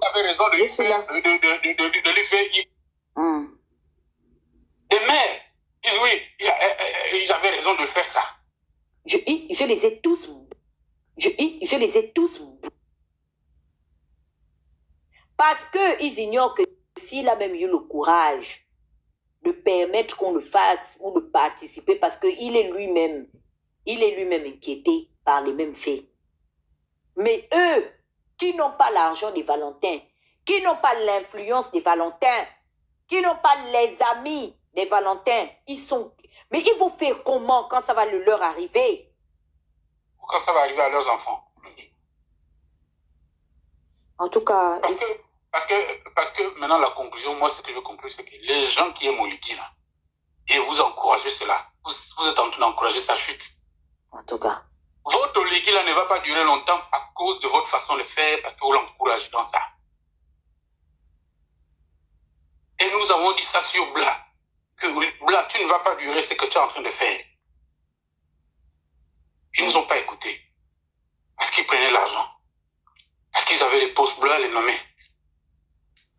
avais raison de lui faire. De lui faire. Les maires disent oui, ils avaient raison de faire ça. Je les ai tous. Je les ai tous. Parce qu'ils ignorent que s'il a même eu le courage de permettre qu'on le fasse ou de participer parce qu'il est lui-même inquiété par les mêmes faits. Mais eux, qui n'ont pas l'argent des Valentins, qui n'ont pas l'influence des Valentins, qui n'ont pas les amis des Valentins, ils sont... Mais ils vont faire comment quand ça va leur arriver? Quand ça va arriver à leurs enfants. En tout cas... Parce que maintenant, la conclusion, moi, ce que je comprends, c'est que les gens qui aiment Oligi, là, et vous encouragez cela, vous êtes en train d'encourager sa chute. En tout cas. Votre Oligi, là, ne va pas durer longtemps à cause de votre façon de faire, parce que vous l'encouragez dans ça. Et nous avons dit ça sur Bla, que Bla, tu ne vas pas durer ce que tu es en train de faire. Ils ne nous ont pas écoutés. Parce qu'ils prenaient l'argent. Parce qu'ils avaient les postes bleus à les nommer.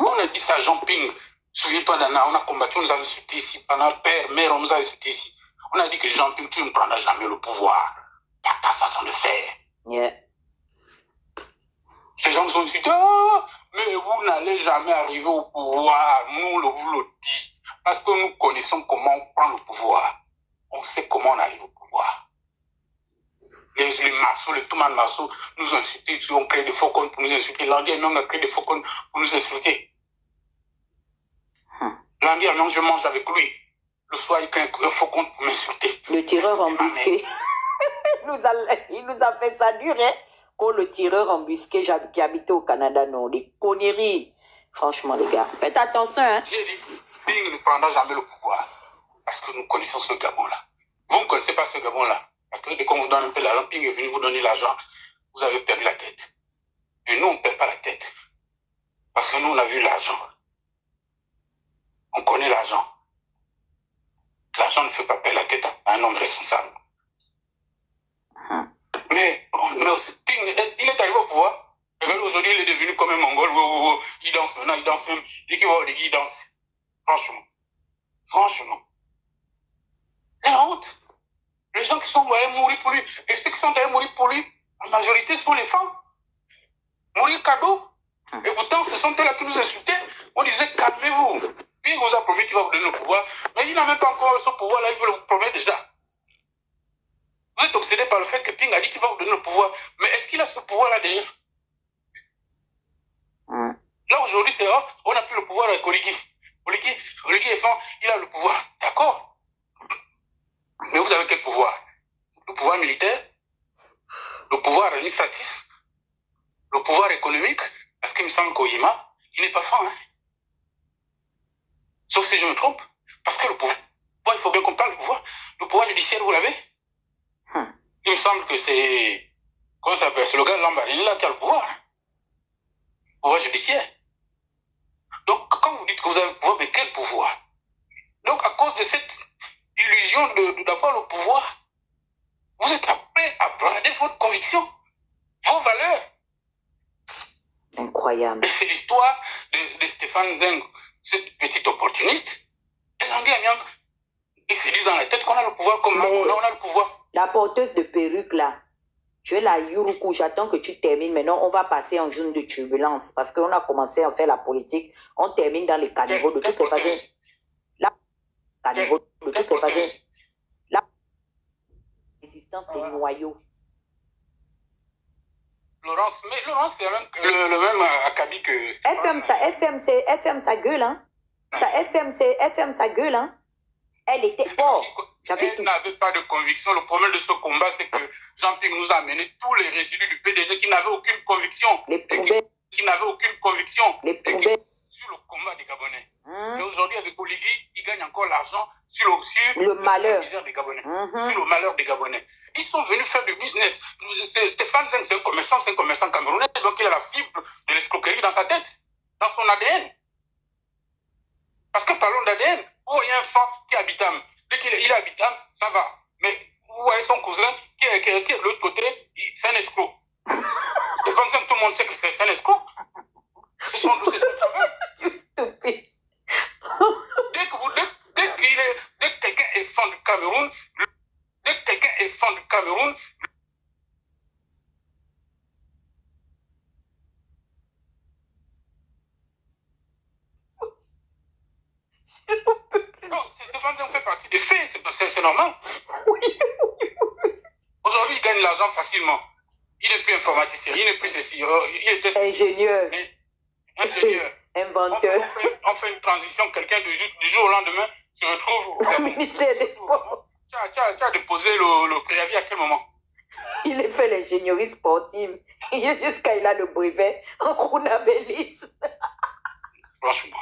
On a dit ça à Jean Ping. Souviens-toi d'Anna, on a combattu, on nous a insultés ici. Pendant père, mère, on nous a insultés ici. On a dit que Jean Ping, tu ne prendras jamais le pouvoir. Par ta façon de faire. Yeah. Les gens nous ont insultés. Oh, mais vous n'allez jamais arriver au pouvoir. Nous, vous le dit. Parce que nous connaissons comment on prend le pouvoir. On sait comment on arrive au pouvoir. Les Marceaux, les Touman Marceaux nous ont insultés, ils ont créé des faux comptes pour nous insulter. Landy Amnon a créé des faux comptes pour nous insulter. Landy Amnon, je mange avec lui. Le soir, il crée un faux compte pour m'insulter. Le tireur embusqué. il nous a fait ça dur, hein? Quand le tireur embusqué qui habitait au Canada, non, des conneries. Franchement, les gars, faites attention, hein? J'ai dit, Bing ne prendra jamais le pouvoir. Parce que nous connaissons ce Gabon-là. Vous ne connaissez pas ce Gabon-là. Parce que dès qu'on vous donne un peu l'argent, Ping est venu vous donner l'argent, vous avez perdu la tête. Et nous, on ne perd pas la tête. Parce que nous, on a vu l'argent. On connaît l'argent. L'argent ne fait pas perdre la tête à un homme responsable. Mais Ping, il est arrivé au pouvoir. Aujourd'hui, il est devenu comme un Mongol. Il danse maintenant, il danse même. Dès qu'il voit les il danse. Franchement. Franchement. C'est la honte. Les gens qui sont allés mourir pour lui, et ceux qui sont allés mourir pour lui, en majorité, sont les femmes. Mourir cadeau. Et pourtant, ce sont eux-là qui nous insultaient. On disait, calmez-vous. Puis il vous a promis qu'il va vous donner le pouvoir. Mais il n'a même pas encore ce pouvoir-là, il veut le promettre déjà. Vous êtes obsédé par le fait que Ping a dit qu'il va vous donner le pouvoir. Mais est-ce qu'il a ce pouvoir-là déjà? Là, aujourd'hui, c'est on n'a plus le pouvoir avec Oligi. Oligi est fort, il a le pouvoir. D'accord? Mais vous avez quel pouvoir? Le pouvoir militaire, le pouvoir administratif, le pouvoir économique, parce qu'il me semble qu'Oyima, il n'est pas fort. Hein? Sauf si je me trompe. Parce que le pouvoir, il faut bien qu'on parle du pouvoir. Le pouvoir judiciaire, vous l'avez? Il me semble que c'est... Comment ça s'appelle? C'est le gars de Lambarénie là qui a le pouvoir. Hein? Le pouvoir judiciaire. Donc, quand vous dites que vous avez le pouvoir, mais quel pouvoir? Donc, à cause de cette illusion d'avoir le pouvoir, vous êtes prêt à brader votre conviction, vos valeurs. Incroyable. Et c'est l'histoire de Stéphane Zeng, cette petite opportuniste. Et Landy Amnon, ils se disent dans la tête qu'on a le pouvoir comme on a le pouvoir. La porteuse de perruque là, je vais la Yuruku, j'attends que tu termines. Maintenant, on va passer en zone de turbulence parce qu'on a commencé à faire la politique. On termine dans les caniveaux de toutes les façons. De toutes les façons. La résistance des noyaux. Laurence, c'est le même acabit que... FM, ça gueule, hein. FM, ça gueule, hein. Elle était pauvre. Elle n'avait pas de conviction. Le problème de ce combat, c'est que Jean-Pierre nous a amené tous les résidus du PDG qui n'avaient aucune conviction. Les poubelles. Qui n'avaient aucune conviction. Les poubelles. Sur le combat des Gabonais. Et aujourd'hui, avec Oligi, il gagne encore l'argent sur le malheur des Gabonais. Sur le malheur des Gabonais. Ils sont venus faire du business. Stéphane Zeng, c'est un commerçant camerounais, donc il a la fibre de l'escroquerie dans sa tête, dans son ADN. Parce que parlons d'ADN, vous voyez un fan qui est habitant. Dès qu'il est habitant, ça va. Mais vous voyez son cousin qui est de l'autre côté, c'est un escroc. Stéphane Zeng, tout le monde sait que c'est un escroc. C'est son travail. Stupide. Dès que quelqu'un est fan du Cameroun, Stéphane Zeng fait partie des faits, c'est normal. Oui. Aujourd'hui, il gagne l'argent facilement. Il n'est plus informaticien, il n'est plus ceci. Il était ingénieur. Ingénieur. Inventeur. On fait une transition, quelqu'un du jour au lendemain se retrouve au ministère des Sports. Tu as déposé le préavis à quel moment? Il a fait l'ingénierie sportive. Jusqu'à il a le brevet en crounabellisme. Franchement.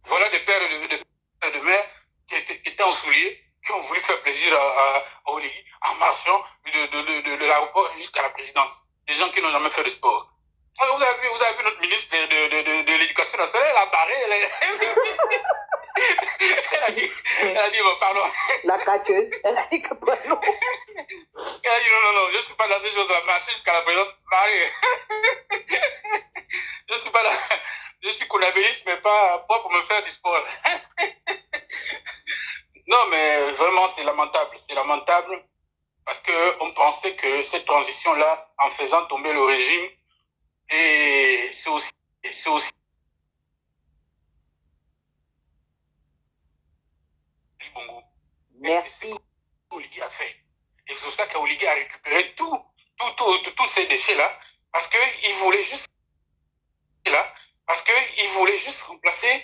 Voilà des pères et de mères qui étaient en souliers, qui ont voulu faire plaisir à Oligui en marchant de l'aéroport jusqu'à la présidence. Des gens qui n'ont jamais fait de sport. Vous avez vu notre ministre de l'Éducation nationale, elle a barré. Elle a dit, bon, pardon. La catcheuse, elle a dit que pardon. Elle a dit, non, je ne suis pas dans ces choses-là, marcher jusqu'à la présidence, barré. Je ne suis pas là. Je suis connabéliste, mais pas pour me faire du sport. Non, mais vraiment, c'est lamentable. C'est lamentable parce qu'on pensait que cette transition-là, en faisant tomber le régime, et c'est aussi Bongo. Merci. Oligui a fait. Et c'est pour ça qu'Oligui a récupéré tous ces déchets-là, parce qu'il voulait juste remplacer,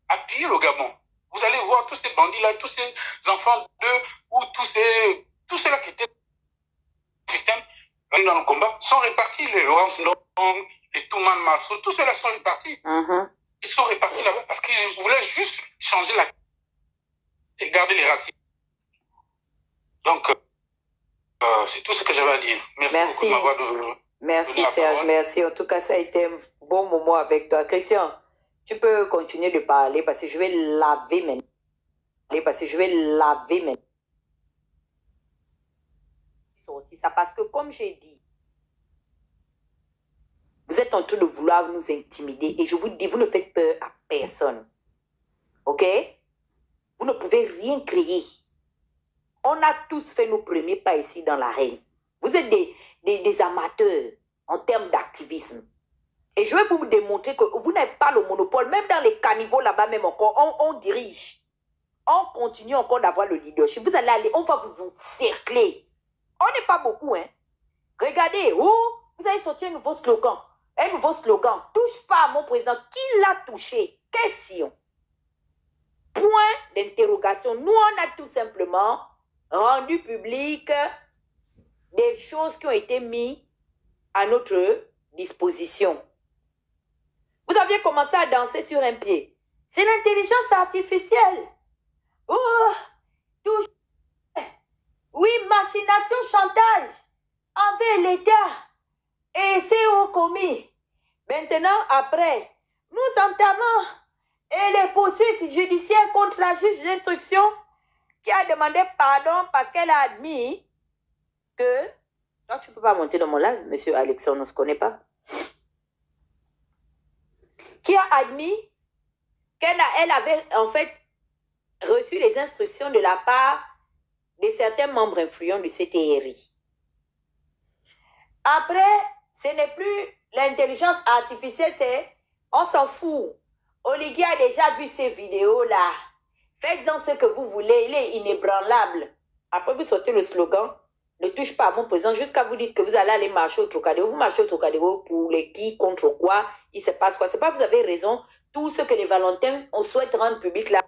appuyer le Gabon. Vous allez voir tous ces bandits-là, tous ces enfants ou tous ceux-là qui étaient dans le système, dans le combat, sont répartis. Les Laurence Ndong, les Touman Marceau, tous ceux-là sont répartis. Ils sont répartis là-bas parce qu'ils voulaient juste changer et garder les racines. Donc, c'est tout ce que j'avais à dire. Merci beaucoup de m'avoir Merci Serge, merci. En tout cas, ça a été un bon moment avec toi. Christian, tu peux continuer de parler parce que je vais laver maintenant. Sorti ça parce que comme j'ai dit, vous êtes en train de vouloir nous intimider et je vous dis, vous ne faites peur à personne. Ok? Vous ne pouvez rien créer. On a tous fait nos premiers pas ici dans l'arène. Vous êtes des amateurs en termes d'activisme. Et je vais vous démontrer que vous n'avez pas le monopole. Même dans les caniveaux là-bas, même encore, on dirige. On continue encore d'avoir le leadership. Vous allez aller, on va vous encercler. On n'est pas beaucoup, hein. Regardez, vous avez sorti un nouveau slogan. Touche pas à mon président. Qui l'a touché? Question. Point d'interrogation. Nous, on a tout simplement rendu public des choses qui ont été mises à notre disposition. Vous aviez commencé à danser sur un pied. C'est l'intelligence artificielle. Oui, machination, chantage envers l'État et c'est au commis. Maintenant, après, nous entamons les poursuites judiciaires contre la juge d'instruction qui a demandé pardon parce qu'elle a admis que... Donc, tu ne peux pas monter dans mon live, monsieur Alexandre, on ne se connaît pas. Qui a admis qu'elle avait en fait reçu les instructions de la part de certains membres influents du CTRI. Après, ce n'est plus l'intelligence artificielle, c'est on s'en fout. Oligui a déjà vu ces vidéos-là. Faites-en ce que vous voulez, il est inébranlable. Après, vous sortez le slogan, ne touche pas à mon président, jusqu'à vous dire que vous allez aller marcher au Trocadéro. Vous marchez au Trocadéro pour les qui, contre quoi, il se passe quoi. C'est pas, vous avez raison, tout ce que les Valentins, on souhaite rendre public là.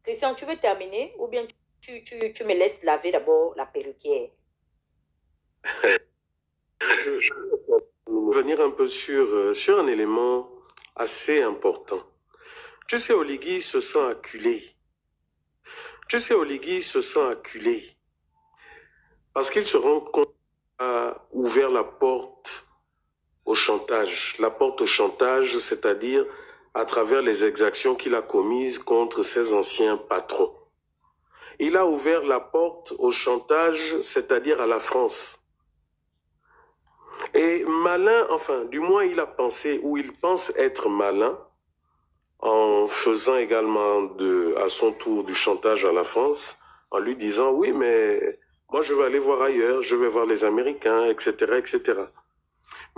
Christian, tu veux terminer ou bien tu me laisses laver d'abord la perruquière? Je vais revenir un peu sur un élément assez important. Tu sais, Oligui se sent acculé. Parce qu'il se rend compte qu'il a ouvert la porte au chantage. La porte au chantage, c'est-à-dire à travers les exactions qu'il a commises contre ses anciens patrons. Il a ouvert la porte au chantage, c'est-à-dire à la France. Et malin, enfin, du moins il a pensé, ou il pense être malin, en faisant également à son tour du chantage à la France, en lui disant, oui, mais moi je vais aller voir ailleurs, je vais voir les Américains, etc., etc.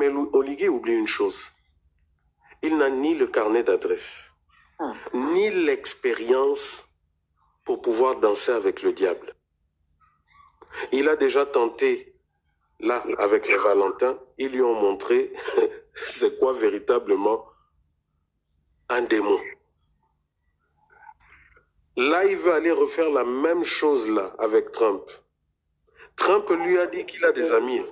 Mais Oligui oublie une chose. Il n'a ni le carnet d'adresse, ni l'expérience pour pouvoir danser avec le diable. Il a déjà tenté, là, avec les Valentins, ils lui ont montré c'est quoi véritablement un démon. Là, il veut aller refaire la même chose là avec Trump. Trump lui a dit qu'il a des amis.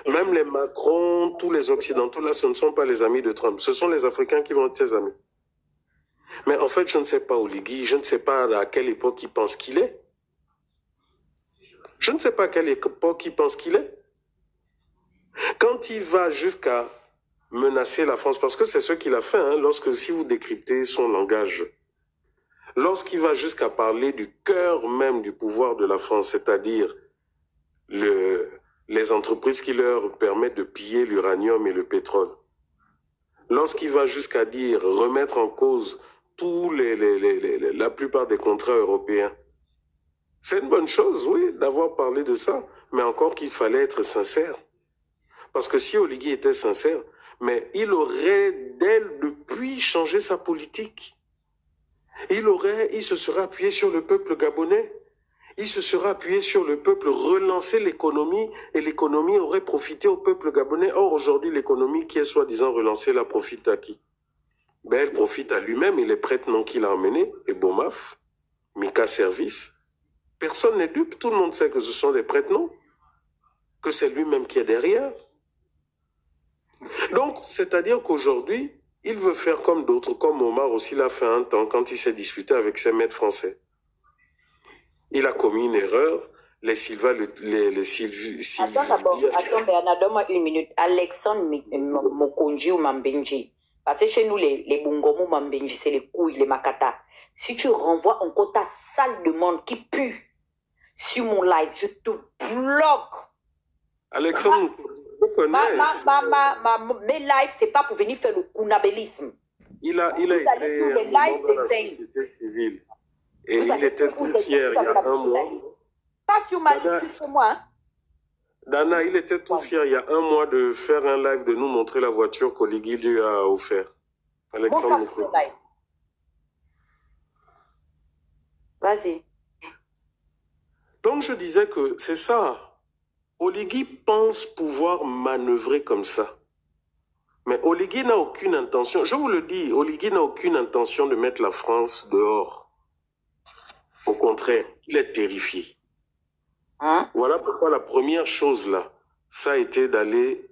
Même les Macron, tous les Occidentaux, là, ce ne sont pas les amis de Trump. Ce sont les Africains qui vont être ses amis. Mais en fait, je ne sais pas Oligui, je ne sais pas à quelle époque il pense qu'il est. Je ne sais pas à quelle époque il pense qu'il est. Quand il va jusqu'à menacer la France, parce que c'est ce qu'il a fait, hein, si vous décryptez son langage, lorsqu'il va jusqu'à parler du cœur même du pouvoir de la France, c'est-à-dire les entreprises qui leur permettent de piller l'uranium et le pétrole, lorsqu'il va jusqu'à dire remettre en cause la plupart des contrats européens, c'est une bonne chose, oui, d'avoir parlé de ça, mais encore qu'il fallait être sincère. Parce que si Oligui était sincère, mais il aurait depuis changé sa politique. Il se serait appuyé sur le peuple gabonais. Il se serait appuyé sur le peuple, relancer l'économie, et l'économie aurait profité au peuple gabonais. Or, aujourd'hui, l'économie qui est soi-disant relancée, la profite à qui? Ben, elle profite à lui-même et les prête-noms qu'il a emmenés, et Bomaf, Mika Service. Personne n'est dupe, tout le monde sait que ce sont des prête-noms, que c'est lui-même qui est derrière. Donc, c'est-à-dire qu'aujourd'hui, il veut faire comme d'autres, comme Omar aussi l'a fait un temps quand il s'est disputé avec ses maîtres français. Il a commis une erreur, les Silva, Attends d'abord, Bernard, donne-moi une minute. Alexandre Mokonji ou Mambenji. Parce que chez nous, les Bungomo Mambenji, c'est les couilles, les Makata. Si tu renvoies encore ta sale de monde qui pue sur mon live, je te bloque. Alexandre, mes lives, c'est pas pour venir faire le kunabélisme. Il a été membre de la société civile. Et il était tout fier il y a un mois. Pas sur ma liste, sur moi. Hein? Dana, il était tout fier il y a un mois de faire un live, de nous montrer la voiture qu'Oligui lui a offert. Alexandre Moukouti. Vas-y. Donc je disais que c'est ça. Oligui pense pouvoir manœuvrer comme ça. Mais Oligui n'a aucune intention, je vous le dis, Oligui n'a aucune intention de mettre la France dehors. Au contraire, il est terrifié. Hein? Voilà pourquoi la première chose là, ça a été d'aller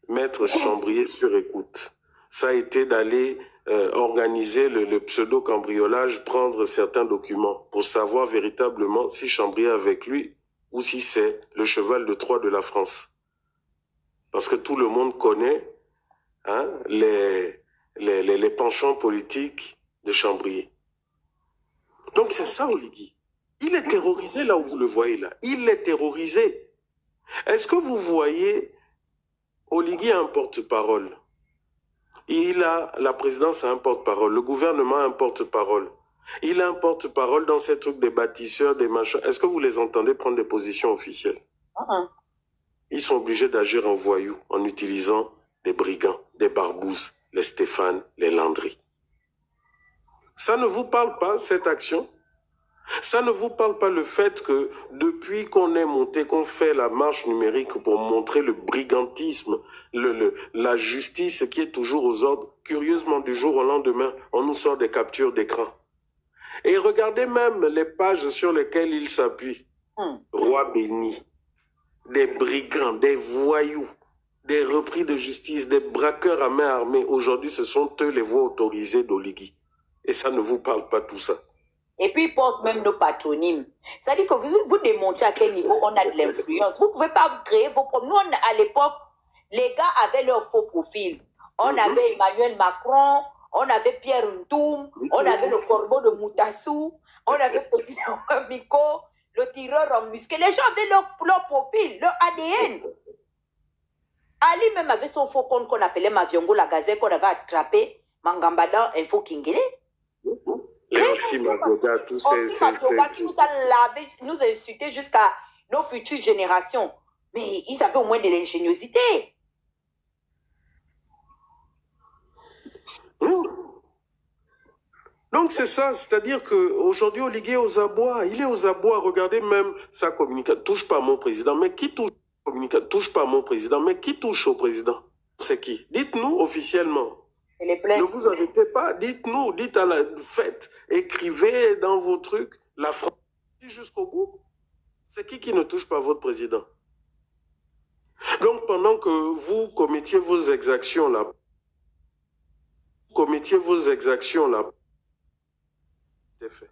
mettre Chambrier sur écoute. Ça a été d'aller organiser le pseudo-cambriolage, prendre certains documents pour savoir véritablement si Chambrier est avec lui ou si c'est le cheval de Troie de la France. Parce que tout le monde connaît hein, les penchants politiques de Chambrier. Donc c'est ça Oligui. Il est terrorisé là où vous le voyez là. Il est terrorisé. Est-ce que vous voyez Oligui a un porte-parole? La présidence a un porte-parole. Le gouvernement a un porte-parole. Il a un porte-parole dans ces trucs des bâtisseurs, des machins. Est-ce que vous les entendez prendre des positions officielles? Ils sont obligés d'agir en voyous en utilisant des brigands, des barbouzes, les Stéphane, les Landry. Ça ne vous parle pas, cette action? Ça ne vous parle pas le fait que depuis qu'on est monté, qu'on fait la marche numérique pour montrer le brigantisme, la justice qui est toujours aux ordres, curieusement du jour au lendemain, on nous sort des captures d'écran. Et regardez même les pages sur lesquelles il s'appuie. Roi béni, des brigands, des voyous, des repris de justice, des braqueurs à main armée. Aujourd'hui, ce sont eux les voix autorisées d'Oligui. Et ça ne vous parle pas tout ça. Et puis, ils portent même nos patronymes. C'est-à-dire que vous démontrez à quel niveau on a de l'influence. Vous ne pouvez pas créer vos propres... Nous, à l'époque, les gars avaient leur faux profil. On avait Emmanuel Macron, on avait Pierre Ntoum, on avait le corbeau de Moutassou, on avait Petit Miko, le tireur en musqué. Les gens avaient leur profil, leur ADN. Ali même avait son faux compte qu'on appelait Maviongo, la gazette qu'on avait attrapé, Mangambada, Info Kingele. Les Oxymagoga, tous ces... qui nous a lavé, nous a insulté jusqu'à nos futures générations. Mais ils avaient au moins de l'ingéniosité. Donc c'est ça, c'est-à-dire qu'aujourd'hui, Oligui est aux abois. Il est aux abois. Regardez même sa communication. Touche pas à mon président. Mais qui touche touche pas à mon président. Mais qui touche au président? C'est qui? Dites-nous officiellement. Ne vous arrêtez pas. Dites-nous. Dites à la fête. Écrivez dans vos trucs. La France jusqu'au bout. C'est qui ne touche pas votre président? Donc pendant que vous commettiez vos exactions là, c'est fait.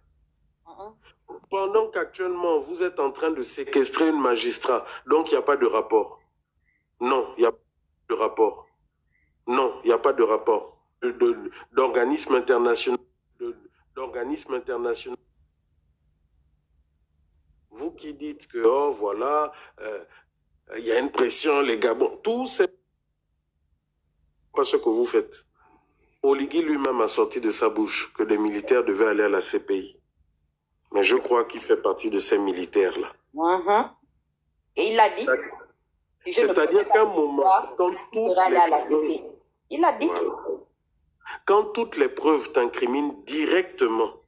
Pendant qu'actuellement, vous êtes en train de séquestrer une magistrat, donc il n'y a pas de rapport. Non, il n'y a pas de rapport. Non, il n'y a pas de rapport d'organisme international. Vous qui dites que, oh voilà, il y a une pression, les Gabon, tout c'est pas ce que vous faites. Oligui lui-même a sorti de sa bouche que des militaires devaient aller à la CPI. Mais je crois qu'il fait partie de ces militaires-là. Et il l'a dit. C'est-à-dire qu'à un moment, quand toutes les preuves t'incriminent directement,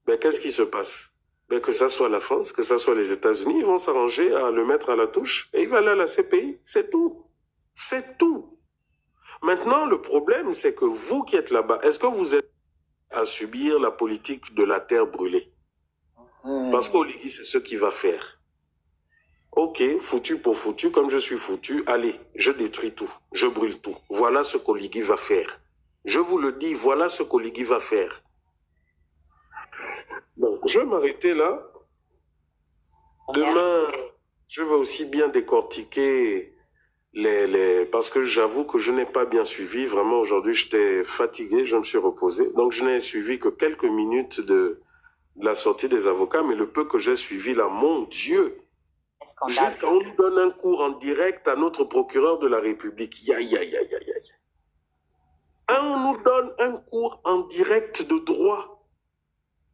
ben, qu'est-ce qui se passe? Ben, que ça soit la France, que ça soit les États-Unis, ils vont s'arranger à le mettre à la touche et il va aller à la CPI. C'est tout. C'est tout. Maintenant, le problème, c'est que vous qui êtes là-bas, est-ce que vous êtes à subir la politique de la terre brûlée? Parce qu'Oligui, c'est ce qu'il va faire. Ok, foutu pour foutu, comme je suis foutu, allez, je détruis tout, je brûle tout. Voilà ce qu'Oligui va faire. Je vous le dis, voilà ce qu'Oligui va faire. Bon, je vais m'arrêter là. Demain, je vais aussi bien décortiquer parce que j'avoue que je n'ai pas bien suivi. Vraiment, aujourd'hui, j'étais fatigué, je me suis reposé. Donc, je n'ai suivi que quelques minutes de la sortie des avocats, mais le peu que j'ai suivi là, mon Dieu, jusqu'à on nous donne un cours en direct à notre procureur de la République. On nous donne un cours en direct de droit.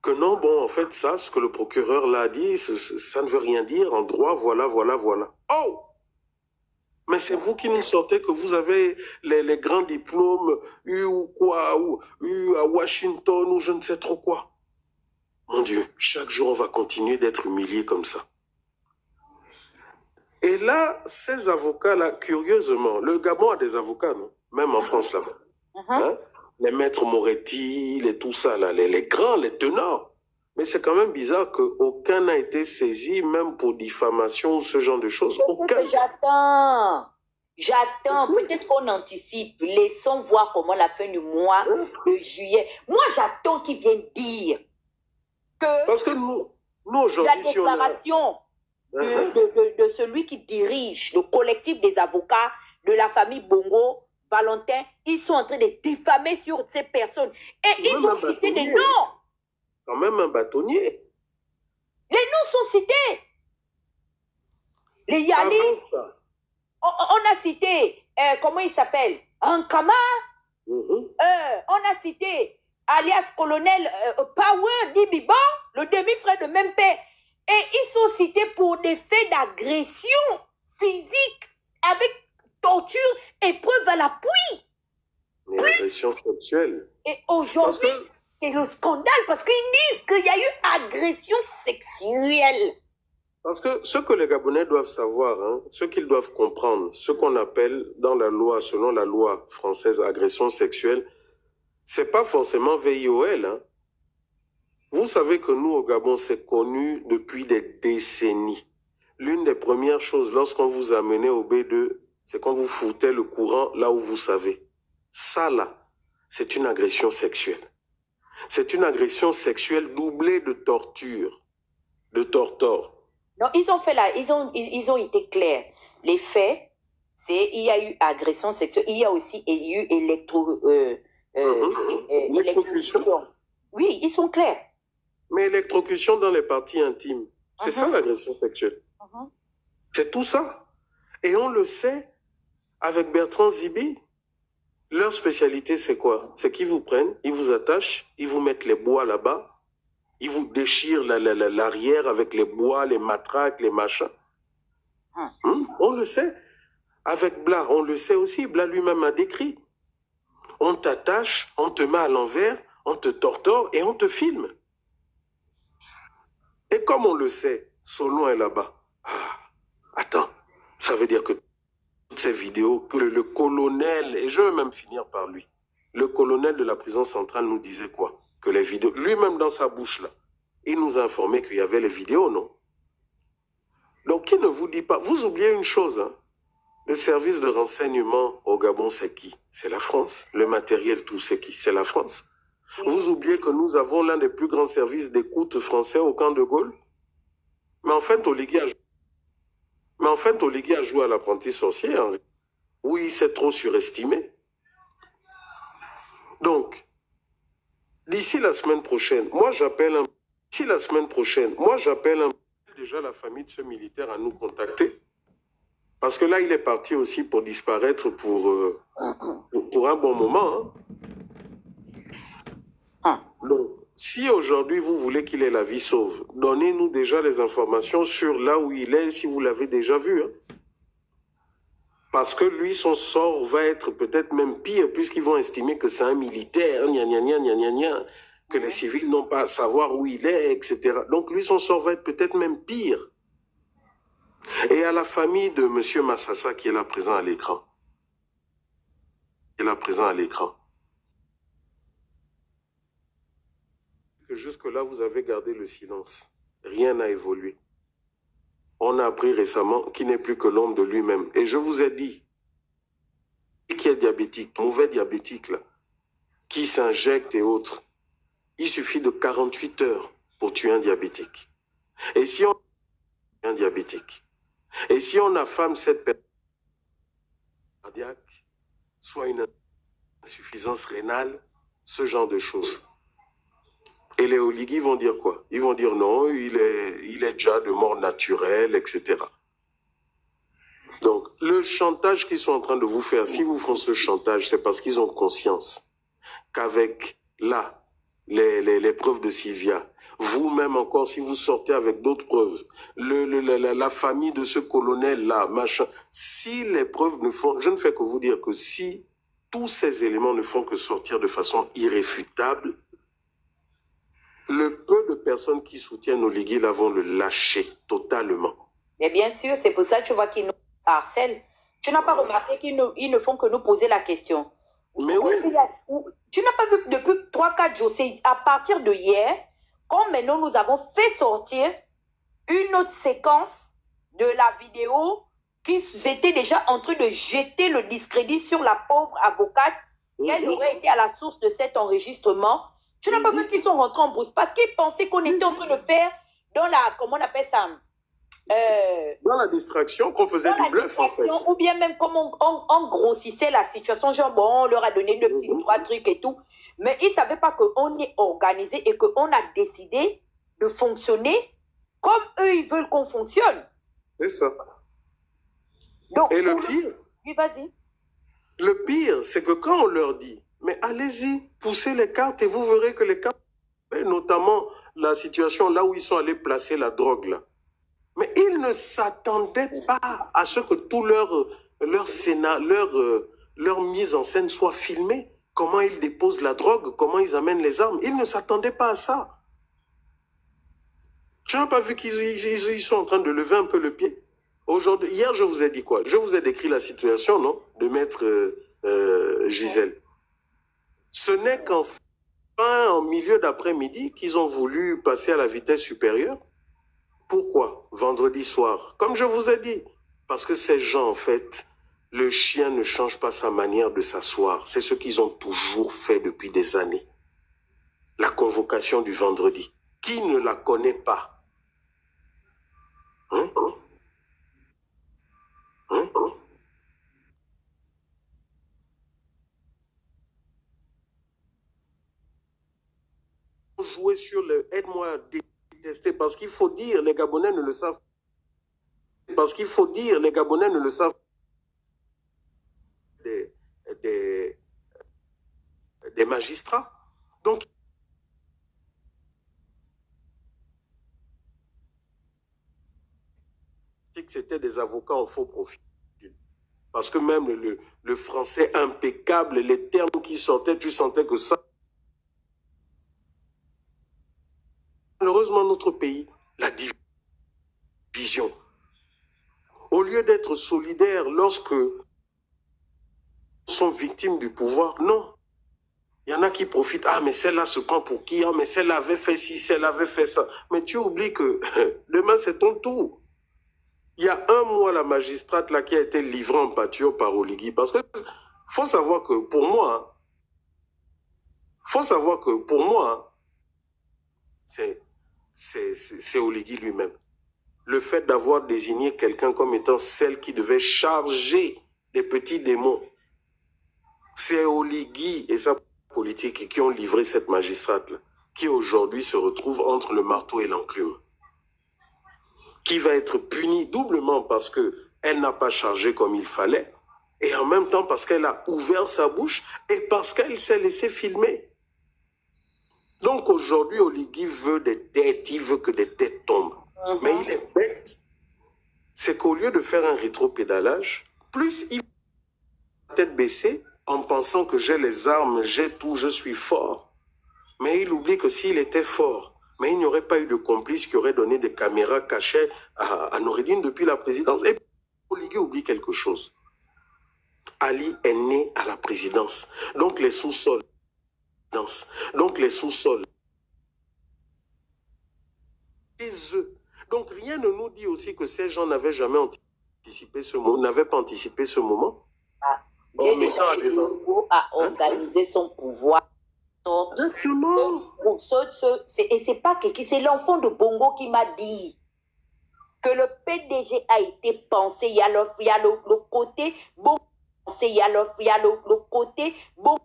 Que non, bon, en fait, ça, ce que le procureur l'a dit, ça ne veut rien dire en droit, voilà. Oh! Mais c'est vous qui nous sortez que vous avez les grands diplômes, ou quoi, ou à Washington, ou je ne sais trop quoi. Mon Dieu, chaque jour, on va continuer d'être humiliés comme ça. Et là, ces avocats-là, curieusement, le Gabon a des avocats, non? Même en France, là-bas. Hein? Les maîtres Moretti, tout ça, là, les grands, les tenants. Mais c'est quand même bizarre qu'aucun n'a été saisi, même pour diffamation ou ce genre de choses. Aucun. J'attends. Peut-être qu'on anticipe. Laissons voir comment la fin du mois de juillet. Moi, j'attends qu'ils viennent dire que... Parce que nous aujourd'hui... La déclaration de celui qui dirige le collectif des avocats de la famille Bongo, Valentin, ils sont en train de diffamer sur ces personnes. Et ils ont cité des noms. Quand même un bâtonnier. Les noms sont cités. Les Yali. On a cité, comment il s'appelle? Ankama. On a cité, alias colonel Power Dibiba, le demi-frère de même père. Et ils sont cités pour des faits d'agression physique avec torture et preuve à l'appui. Mais agression sexuelle. Et aujourd'hui, c'est le scandale parce qu'ils disent qu'il y a eu agression sexuelle. Parce que ce que les Gabonais doivent savoir, hein, ce qu'ils doivent comprendre, ce qu'on appelle dans la loi, selon la loi française, agression sexuelle, c'est pas forcément VIOL. Hein. Vous savez que nous, au Gabon, c'est connu depuis des décennies. L'une des premières choses, lorsqu'on vous amenait au B2, c'est qu'on vous foutait le courant là où vous savez. Ça, là, c'est une agression sexuelle. C'est une agression sexuelle doublée de torture, de torture. Non, ils ont fait là, ils ont été clairs. Les faits, c'est il y a eu agression sexuelle, il y a aussi eu électrocution. Oui, ils sont clairs. Mais électrocution dans les parties intimes, c'est ça l'agression sexuelle. C'est tout ça. Et on le sait avec Bertrand Zibi. Leur spécialité, c'est quoi? C'est qu'ils vous prennent, ils vous attachent, ils vous mettent les bois là-bas, ils vous déchirent l'arrière avec les bois, les matraques, les machins. On le sait. Avec Blas, on le sait aussi. Blas lui-même a décrit. On t'attache, on te met à l'envers, on te torture et on te filme. Et comme on le sait, Solon est là-bas. Ah, attends, ça veut dire que toutes ces vidéos, que le colonel, et je vais même finir par lui, le colonel de la prison centrale nous disait quoi? Que les vidéos, lui-même dans sa bouche là, il nous a informé qu'il y avait les vidéos, non? Donc qui ne vous dit pas, vous oubliez une chose, hein? Le service de renseignement au Gabon, c'est qui? C'est la France. Le matériel, tout, c'est qui? C'est la France. Vous oubliez que nous avons l'un des plus grands services d'écoute français au camp de Gaulle? Mais en fait, Oligui a joué à l'apprenti sorcier, hein. Oui, il s'est trop surestimé. Donc, d'ici la semaine prochaine, moi j'appelle déjà la famille de ce militaire à nous contacter. Parce que là, il est parti aussi pour disparaître pour un bon moment. Hein. Donc, si aujourd'hui vous voulez qu'il ait la vie sauve, donnez-nous déjà les informations sur là où il est, si vous l'avez déjà vu. Hein. Parce que lui, son sort va être peut-être même pire, puisqu'ils vont estimer que c'est un militaire, que les civils n'ont pas à savoir où il est, etc. Donc lui, son sort va être peut-être même pire. Et à la famille de M. Massassa qui est là présent à l'écran. Que jusque-là, vous avez gardé le silence. Rien n'a évolué. On a appris récemment qu'il n'est plus que l'homme de lui-même. Et je vous ai dit, qui est diabétique, mauvais diabétique, là, qui s'injecte et autres, il suffit de 48 heures pour tuer un diabétique. Et si on affame cette personne cardiaque, soit une insuffisance rénale, ce genre de choses. Et les Oligui vont dire quoi? Ils vont dire non, il est déjà de mort naturelle, etc. Donc, le chantage qu'ils sont en train de vous faire, si vous font ce chantage, c'est parce qu'ils ont conscience qu'avec là, les preuves de Sylvia, vous-même encore, si vous sortez avec d'autres preuves, la famille de ce colonel-là, machin, si les preuves ne font, je ne fais que vous dire que si tous ces éléments ne font que sortir de façon irréfutable, le peu de personnes qui soutiennent Oligui là vont le lâcher totalement. Mais bien sûr, c'est pour ça que tu vois qu'ils nous harcèlent. Tu n'as pas remarqué qu'ils ne font que nous poser la question. Mais oui. Tu n'as pas vu depuis 3-4 jours, c'est à partir de hier, quand maintenant nous avons fait sortir une autre séquence de la vidéo qu'ils étaient déjà en train de jeter le discrédit sur la pauvre avocate, qu'elle aurait été à la source de cet enregistrement. Tu n'as pas vu qu'ils sont rentrés en brousse parce qu'ils pensaient qu'on était en train de faire dans la, comment on appelle ça, dans la distraction, qu'on faisait du bluff en fait. Ou bien même comme on grossissait la situation, genre bon, on leur a donné 2 petits 3 trucs et tout. Mais ils ne savaient pas qu'on est organisé et qu'on a décidé de fonctionner comme eux, ils veulent qu'on fonctionne. C'est ça. Donc, et le pire, oui, vas-y. Le pire, c'est que quand on leur dit, mais allez-y, poussez les cartes et vous verrez que les cartes, notamment la situation là où ils sont allés placer la drogue là. Mais ils ne s'attendaient pas à ce que tout leur mise en scène soit filmée. Comment ils déposent la drogue, comment ils amènent les armes. Ils ne s'attendaient pas à ça. Tu n'as pas vu qu'ils sont en train de lever un peu le pied? Aujourd'hui, hier, je vous ai dit quoi? Je vous ai décrit la situation, non? De maître Gisèle. Ce n'est qu'enfin, en milieu d'après-midi, qu'ils ont voulu passer à la vitesse supérieure. Pourquoi? Vendredi soir. Comme je vous ai dit. Parce que ces gens, en fait, le chien ne change pas sa manière de s'asseoir. C'est ce qu'ils ont toujours fait depuis des années. La convocation du vendredi. Qui ne la connaît pas? Hein? Hein? Jouer sur le aide-moi à détester, parce qu'il faut dire, les Gabonais ne le savent. Parce qu'il faut dire, les Gabonais ne le savent. Des magistrats. Donc, c'était des avocats en faux profil. Parce que même le français impeccable, les termes qui sortaient, tu sentais que ça, malheureusement notre pays, la division. Au lieu d'être solidaires lorsque sont victimes du pouvoir, non. Il y en a qui profitent. Ah, mais celle-là se prend pour qui? Ah, mais celle-là avait fait ci, celle-là avait fait ça. Mais tu oublies que demain, c'est ton tour. Il y a un mois, la magistrate là, qui a été livrée en pâture par Oligui. Parce que faut savoir que pour moi, c'est Oligui lui-même. Le fait d'avoir désigné quelqu'un comme étant celle qui devait charger des petits démons, c'est Oligui et sa politique qui ont livré cette magistrate-là, qui aujourd'hui se retrouve entre le marteau et l'enclume, qui va être punie doublement parce qu'elle n'a pas chargé comme il fallait, et en même temps parce qu'elle a ouvert sa bouche et parce qu'elle s'est laissée filmer. Donc aujourd'hui, Oligui veut des têtes, il veut que des têtes tombent. Mais il est bête. C'est qu'au lieu de faire un rétropédalage, plus il va tête baissée en pensant que j'ai les armes, j'ai tout, je suis fort. Mais il oublie que s'il était fort, mais il n'y aurait pas eu de complice qui aurait donné des caméras cachées à Noureddine depuis la présidence. Et Oligui oublie quelque chose. Ali est né à la présidence. Donc les sous-sols. Donc les sous-sols. Les œufs. Donc rien ne nous dit aussi que ces gens n'avaient jamais anticipé ce moment, n'avaient pas anticipé ce moment. En mettant à organiser son pouvoir. Exactement. Et c'est pas que c'est l'enfant de Bongo qui m'a dit que le PDG a été pensé. Il y a le côté bon, il y a le côté bon.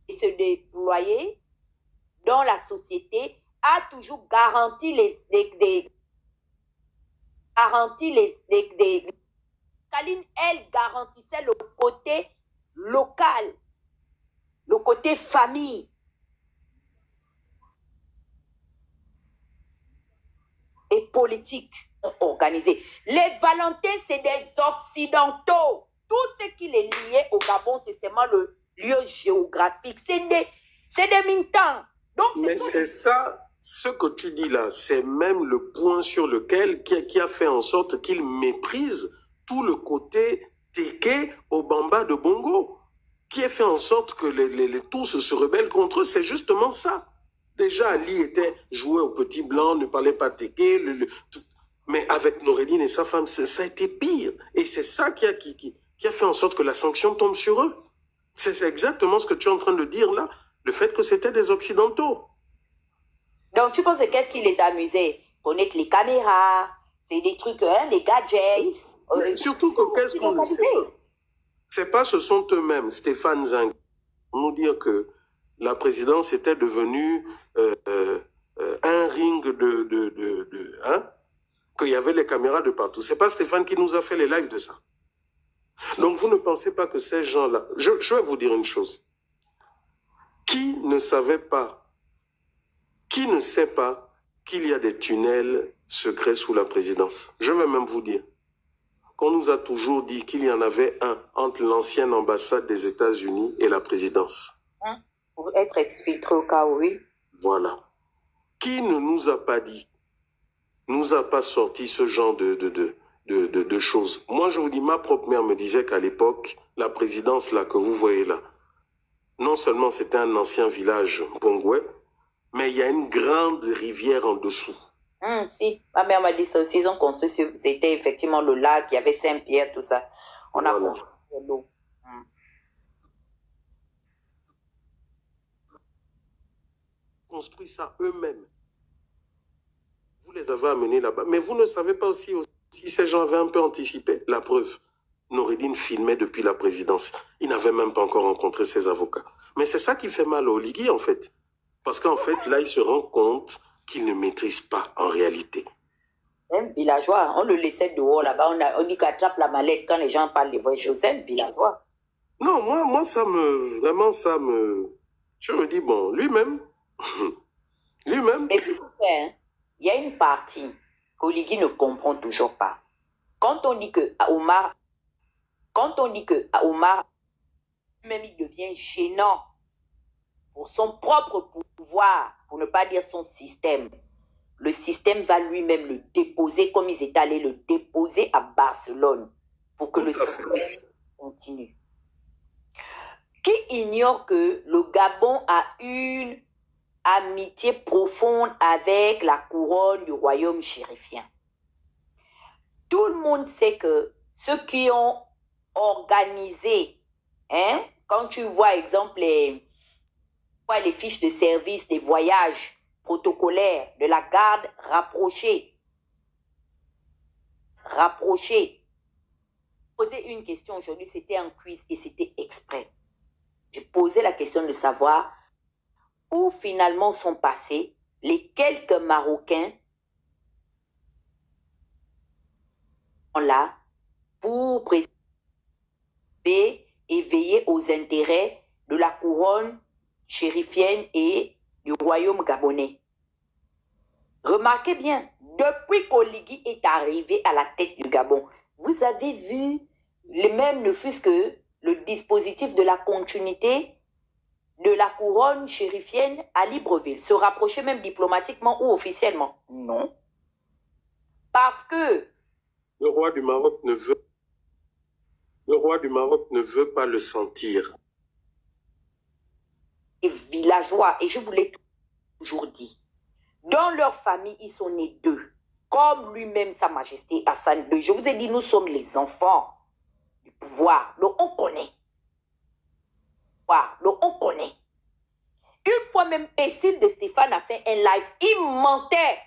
Et se déployer dans la société a toujours garanti Kaline, elle garantissait le côté local, le côté famille. Et politique organisée. Les Valentins, c'est des Occidentaux. Tout ce qui les liait au Gabon, c'est seulement le lieu géographique. C'est des militants. Mais c'est ça, ce que tu dis là, c'est même le point sur lequel qui a fait en sorte qu'il méprise tout le côté Téké au Bamba de Bongo, qui a fait en sorte que tous se rebellent contre eux. C'est justement ça. Déjà, Ali était joué au petit blanc, ne parlait pas Téké, mais avec Noureddine et sa femme, ça a été pire. Et c'est ça qui a fait en sorte que la sanction tombe sur eux. C'est exactement ce que tu es en train de dire là, le fait que c'était des Occidentaux. Donc tu penses que qu'est-ce qui les amusait? Connaître les caméras, c'est des trucs, hein, les gadgets. Surtout que qu'est-ce qu'on ne sait pas. C'est pas, ce sont eux-mêmes, Stéphane Zing, nous dire que la présidence était devenue un ring qu'il y avait les caméras de partout. C'est pas Stéphane qui nous a fait les lives de ça. Donc vous ne pensez pas que ces gens-là... Je vais vous dire une chose. Qui ne savait pas, qui ne sait pas qu'il y a des tunnels secrets sous la présidence? Je vais même vous dire qu'on nous a toujours dit qu'il y en avait un entre l'ancienne ambassade des États-Unis et la présidence. Pour être exfiltré au cas où, oui. Voilà. Qui ne nous a pas dit, nous a pas sorti ce genre de choses? Moi, je vous dis, ma propre mère me disait qu'à l'époque, la présidence là que vous voyez là, non seulement c'était un ancien village Bongoué, mais il y a une grande rivière en dessous. Si, ma mère m'a dit ça aussi, ils ont construit, c'était effectivement le lac, il y avait Saint-Pierre, tout ça. On a construit l'eau. Construit ça eux-mêmes. Vous les avez amenés là-bas. Mais vous ne savez pas aussi si ces gens avaient un peu anticipé. La preuve, Noureddine filmait depuis la présidence. Il n'avait même pas encore rencontré ses avocats. Mais c'est ça qui fait mal au Oligui, en fait. Parce qu'en fait, là, il se rend compte qu'il ne maîtrise pas, en réalité. Un villageois, on le laissait dehors là-bas, on dit qu'il attrape la mallette quand les gens parlent des vraies choses. C'est un villageois. Non, moi, vraiment, je me dis, bon, lui-même, Et puis, il y a une partie qu'Oligui ne comprend toujours pas. Quand on dit que Omar même il devient gênant pour son propre pouvoir, pour ne pas dire son système. Le système va lui-même le déposer comme ils étaient allés le déposer à Barcelone pour que le système continue. Qui ignore que le Gabon a une amitié profonde avec la couronne du royaume chérifien? Tout le monde sait que ceux qui ont organisé, hein, quand tu vois, exemple, les fiches de service des voyages protocolaires de la garde rapprochée. Poser une question aujourd'hui, c'était un quiz et c'était exprès. J'ai posé la question de savoir où finalement sont passés les quelques Marocains là pour préserver et veiller aux intérêts de la couronne chérifienne et du royaume gabonais. Remarquez bien, depuis qu'Oligui est arrivé à la tête du Gabon, vous avez vu, même ne fût-ce que le dispositif de la continuité de la couronne chérifienne à Libreville, se rapprocher même diplomatiquement ou officiellement? Non. Parce que le roi du Maroc ne veut pas le sentir. Les villageois, et je vous l'ai toujours dit, dans leur famille, ils sont nés d'eux, comme lui-même, Sa Majesté Hassan II. Je vous ai dit, nous sommes les enfants du pouvoir, donc on connaît. Donc on connaît. Une fois même, Essile de Stéphane a fait un live, il mentait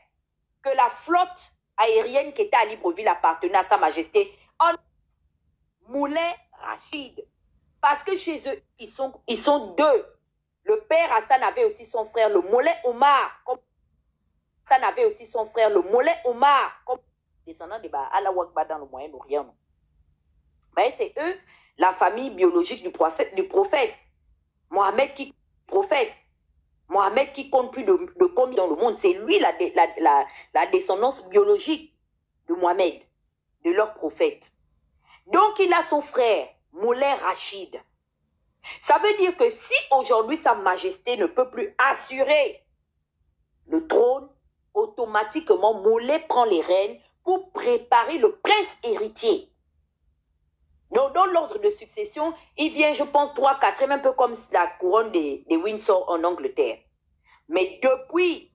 que la flotte aérienne qui était à Libreville appartenait à Sa Majesté en Moulin Rachid. Parce que chez eux, ils sont deux. Le père Hassan avait aussi son frère, le Moulin Omar. Comme Hassan avait aussi son frère, le Moulin Omar, comme descendant de Allah Wakba dans le Moyen-Orient. Mais c'est eux, la famille biologique du prophète. Mohamed qui prophète. Mohamed qui compte plus de combien dans le monde. C'est lui la descendance biologique de Mohamed, de leur prophète. Donc il a son frère, Moulin Rachid. Ça veut dire que si aujourd'hui Sa Majesté ne peut plus assurer le trône, automatiquement Moulin prend les rênes pour préparer le prince héritier. Donc dans l'ordre de succession, il vient, je pense, 3, 4, un peu comme la couronne des Windsor en Angleterre. Mais depuis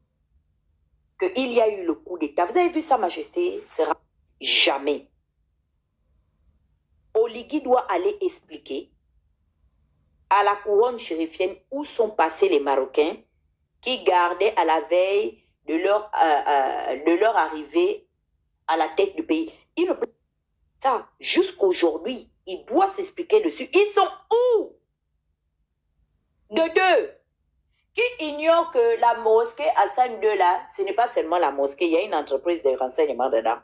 qu'il y a eu le coup d'État, vous avez vu Sa Majesté? Jamais. Oligui doit aller expliquer à la couronne chérifienne où sont passés les Marocains qui gardaient à la veille de leur arrivée à la tête du pays. Il ne peut pas ça jusqu'aujourd'hui. Il doit s'expliquer dessus. Ils sont où? De deux. Qui ignore que la mosquée Hassan II là, ce n'est pas seulement la mosquée, il y a une entreprise de renseignement dedans.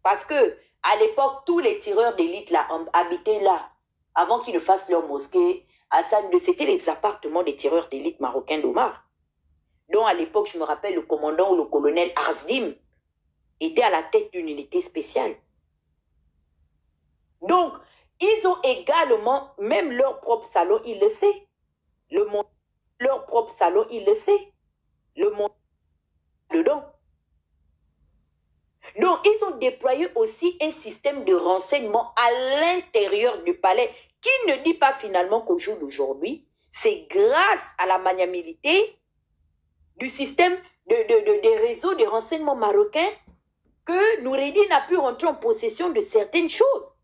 Parce que à l'époque, tous les tireurs d'élite là habitaient là. Avant qu'ils ne fassent leur mosquée, Hassan II, c'était les appartements des tireurs d'élite marocains d'Omar. Donc à l'époque, je me rappelle, le commandant ou le colonel Arzdim était à la tête d'une unité spéciale. Donc, ils ont également, même leur propre salon, il le sait. Leur propre salon, il le sait. Le monde dedans. Donc, ils ont déployé aussi un système de renseignement à l'intérieur du palais qui ne dit pas finalement qu'au jour d'aujourd'hui, c'est grâce à la maniabilité du système des réseaux de renseignement marocains que Noureddin a pu rentrer en possession de certaines choses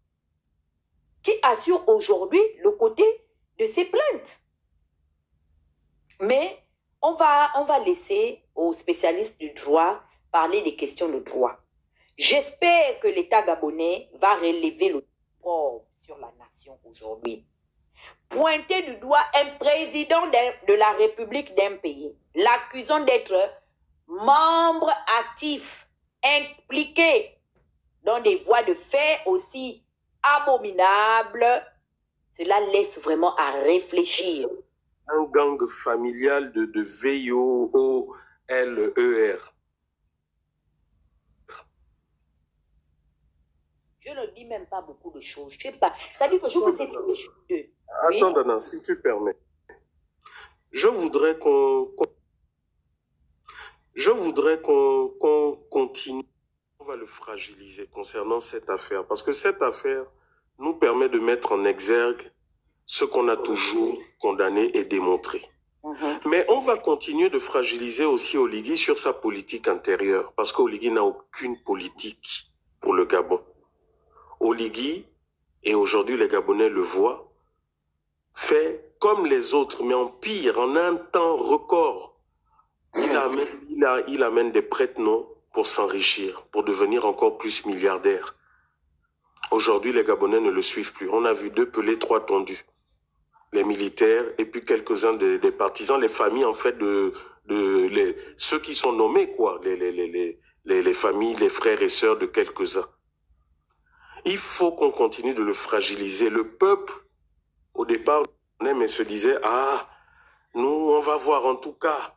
qui assurent aujourd'hui le côté de ces plaintes. Mais on va laisser aux spécialistes du droit parler des questions de droit. J'espère que l'État gabonais va relever le poids sur la nation aujourd'hui. Pointer du doigt un président de la République d'un pays, l'accusant d'être membre actif, impliqué dans des voies de fait aussi abominables, cela laisse vraiment à réfléchir. Un gang familial de VIOOLER. Je ne dis même pas beaucoup de choses. Je sais pas. Ça dit que je vous ai dit des choses. Attends, Dana, si tu permets. Je voudrais qu'on continue. On va le fragiliser concernant cette affaire. Parce que cette affaire nous permet de mettre en exergue ce qu'on a toujours condamné et démontré. Mais on va continuer de fragiliser aussi Oligui sur sa politique intérieure. Parce qu'Oligui n'a aucune politique pour le Gabon. Oligui, et aujourd'hui les Gabonais le voient, fait comme les autres, mais en pire, en un temps record. Il amène des prête-noms pour s'enrichir, pour devenir encore plus milliardaire. Aujourd'hui, les Gabonais ne le suivent plus. On a vu 2 pelés, 3 tondus. Les militaires et puis quelques-uns des partisans, les familles en fait ceux qui sont nommés, quoi, les familles, les frères et sœurs de quelques-uns. Il faut qu'on continue de le fragiliser. Le peuple, au départ, mais se disait, ah, nous, on va voir en tout cas.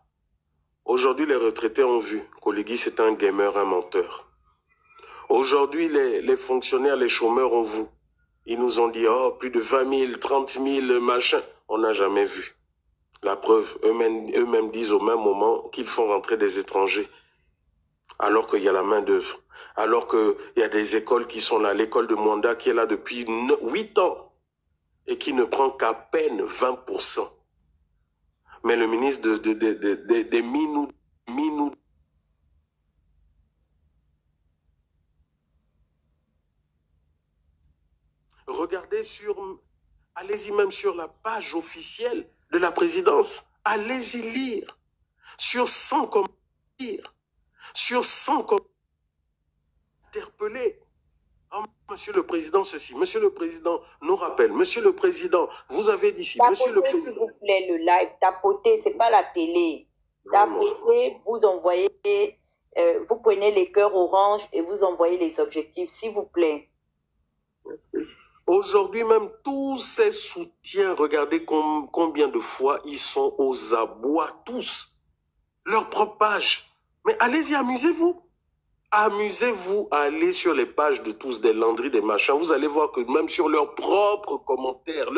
Aujourd'hui, les retraités ont vu qu'Oligui, c'est un gamer, un menteur. Aujourd'hui, les fonctionnaires, les chômeurs ont vu. Ils nous ont dit, oh, plus de 20 000, 30 000, machin. On n'a jamais vu. La preuve, eux-mêmes disent au même moment qu'ils font rentrer des étrangers. Alors qu'il y a la main d'œuvre. Alors qu'il y a des écoles qui sont là. L'école de Mwanda qui est là depuis 8 ans. Et qui ne prend qu'à peine 20%. Mais le ministre des Minou, regardez allez-y même sur la page officielle de la présidence. Allez-y lire. Sur 100 commentaires. Sur 100 commentaires interpellés. Oh, monsieur le président, ceci. Monsieur le président nous rappelle. Monsieur le président, vous avez dit ci. Monsieur le président. S'il vous plaît, le live. Tapoter, c'est pas la télé. Tapoter, vous envoyez, vous prenez les cœurs orange et vous envoyez les objectifs, s'il vous plaît. Aujourd'hui même, tous ces soutiens, regardez combien de fois ils sont aux abois, tous. Leur propre page. Mais allez-y, amusez-vous. Amusez-vous à aller sur les pages de tous, des Landry, des machins. Vous allez voir que même sur leurs propres commentaires,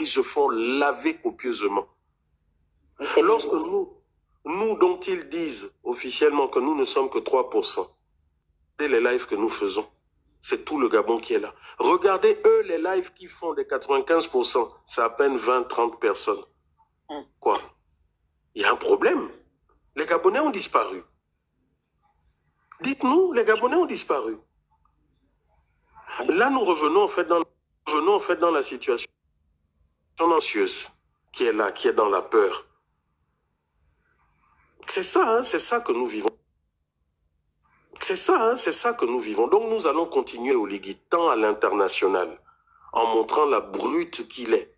ils se font laver copieusement. Lorsque nous dont ils disent officiellement que nous ne sommes que 3%, c'est les lives que nous faisons. C'est tout le Gabon qui est là. Regardez, eux, les lives qui font des 95%, c'est à peine 20-30 personnes. Quoi? Il y a un problème. Les Gabonais ont disparu. Dites-nous, les Gabonais ont disparu. Là, nous revenons en fait dans la situation anxieuse qui est là, qui est dans la peur. C'est ça, hein, c'est ça que nous vivons. C'est ça, hein, c'est ça que nous vivons. Donc nous allons continuer Oligui tant à l'international, en montrant la brute qu'il est,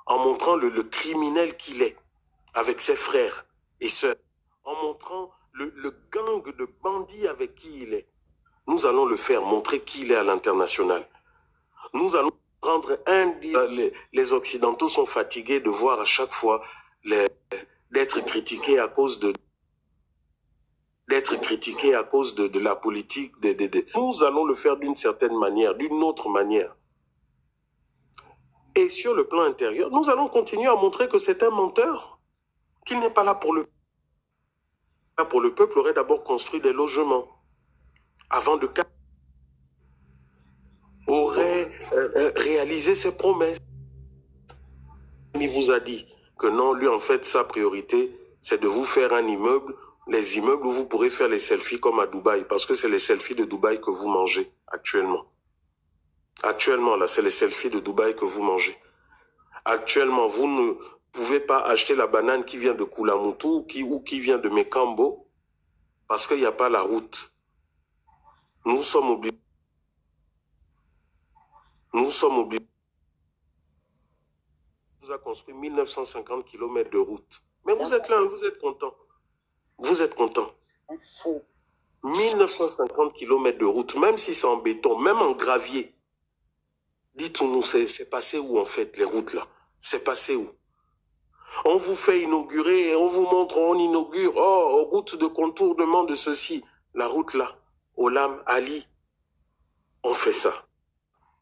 en montrant le criminel qu'il est, avec ses frères et sœurs, en montrant le gang de bandits avec qui il est. Nous allons le faire, montrer qui il est à l'international. Nous allons prendre les Occidentaux sont fatigués de voir à chaque fois d'être critiqués à cause de la politique. Nous allons le faire d'une certaine manière, d'une autre manière. Et sur le plan intérieur, nous allons continuer à montrer que c'est un menteur, qu'il n'est pas là pour le peuple, aurait d'abord construit des logements, avant de aurait réalisé ses promesses. Il vous a dit que non, lui en fait sa priorité, c'est de vous faire un immeuble, les immeubles où vous pourrez faire les selfies comme à Dubaï, parce que c'est les selfies de Dubaï que vous mangez actuellement. Actuellement, là, c'est les selfies de Dubaï que vous mangez. Actuellement, vous ne pouvez pas acheter la banane qui vient de Koulamoutou ou qui vient de Mekambo, parce qu'il n'y a pas la route. Nous sommes obligés. Nous sommes obligés. Vous a construit 1950 km de route. Mais vous êtes là, vous êtes content. Vous êtes content. 1950 km de route, même si c'est en béton, même en gravier. Dites-nous, c'est passé où en fait les routes là? C'est passé où? On vous fait inaugurer et on vous montre, on inaugure, oh, route de contournement de ceci. La route là, Olam, Ali, on fait ça.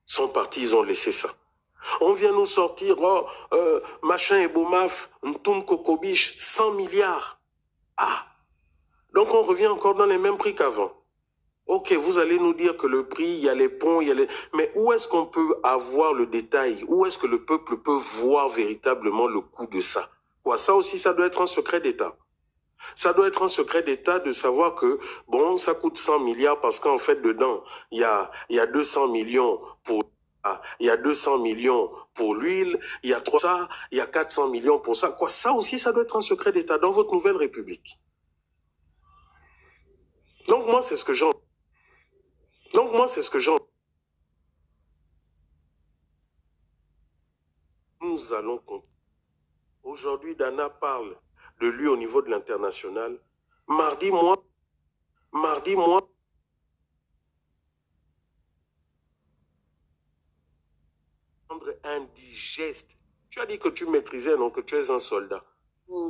Son parti, ils ont laissé ça. On vient nous sortir, oh, machin et Bomaf, Ntoum Kokobiche, 100 milliards. Ah, donc on revient encore dans les mêmes prix qu'avant. Ok, vous allez nous dire que le prix, il y a les ponts, il y a les... Mais où est-ce qu'on peut avoir le détail? Où est-ce que le peuple peut voir véritablement le coût de ça? Quoi, ça aussi, ça doit être un secret d'État. Ça doit être un secret d'État de savoir que, bon, ça coûte 100 milliards parce qu'en fait, dedans, il y a 200 millions pour... Il y a 200 millions pour l'huile, il y a 300, il y a 400 millions pour ça. Quoi, ça aussi, ça doit être un secret d'État dans votre nouvelle République. Donc moi, c'est ce que j'en... Nous allons compter. Aujourd'hui, Dana parle de lui au niveau de l'international. Mardi, moi, indigeste. Tu as dit que tu maîtrisais, non, que tu es un soldat.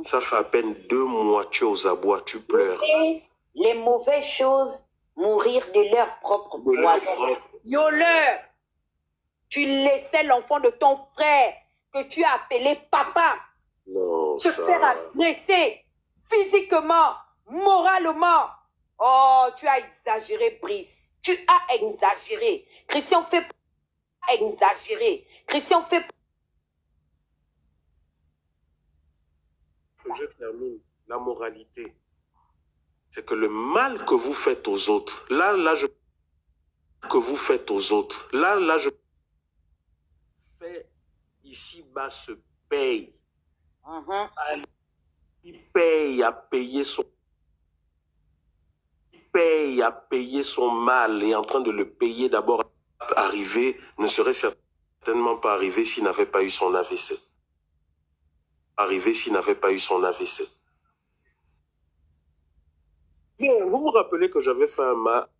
Ça fait à peine 2 mois, tu es aux abois, tu pleures. Les mauvaises choses, mourir de leur propre voisin. Yoleur, tu laissais l'enfant de ton frère que tu as appelé papa se faire agresser physiquement, moralement. Oh, tu as exagéré, Brice. Tu as exagéré. Christian fait exagéré. Christian fait... Je termine. La moralité. C'est que le mal que vous faites aux autres, que vous faites aux autres, je fais ici-bas se paye. Il paye à payer son mal et en train de le payer d'abord arriver, ne serait certainement pas arrivé s'il n'avait pas eu son AVC. Bien, vous vous rappelez que j'avais fait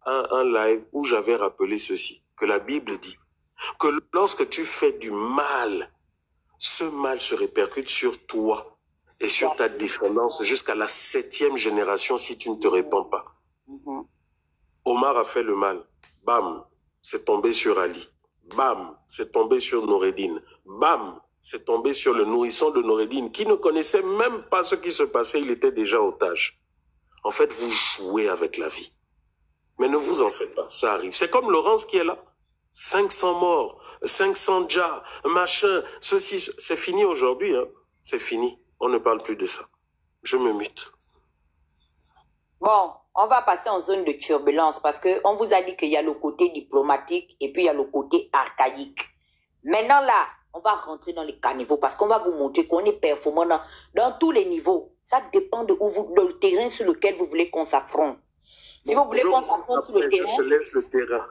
un live où j'avais rappelé ceci, que la Bible dit que lorsque tu fais du mal, ce mal se répercute sur toi et sur ta descendance jusqu'à la 7e génération si tu ne te répands pas. Omar a fait le mal. Bam, c'est tombé sur Ali. Bam, c'est tombé sur Noureddin. Bam, c'est tombé sur le nourrisson de Noureddin qui ne connaissait même pas ce qui se passait, il était déjà otage. En fait, vous jouez avec la vie. Mais ne vous en faites pas, ça arrive. C'est comme Laurence qui est là. 500 morts, 500 djas, machin, ceci, c'est fini aujourd'hui. Hein. C'est fini. On ne parle plus de ça. Je me mute. Bon, on va passer en zone de turbulence parce qu'on vous a dit qu'il y a le côté diplomatique et puis il y a le côté archaïque. Maintenant là, on va rentrer dans les caniveaux parce qu'on va vous montrer qu'on est performant dans tous les niveaux. Ça dépend de le terrain sur lequel vous voulez qu'on s'affronte. Si vous voulez qu'on s'affronte sur le terrain... Je te laisse le terrain.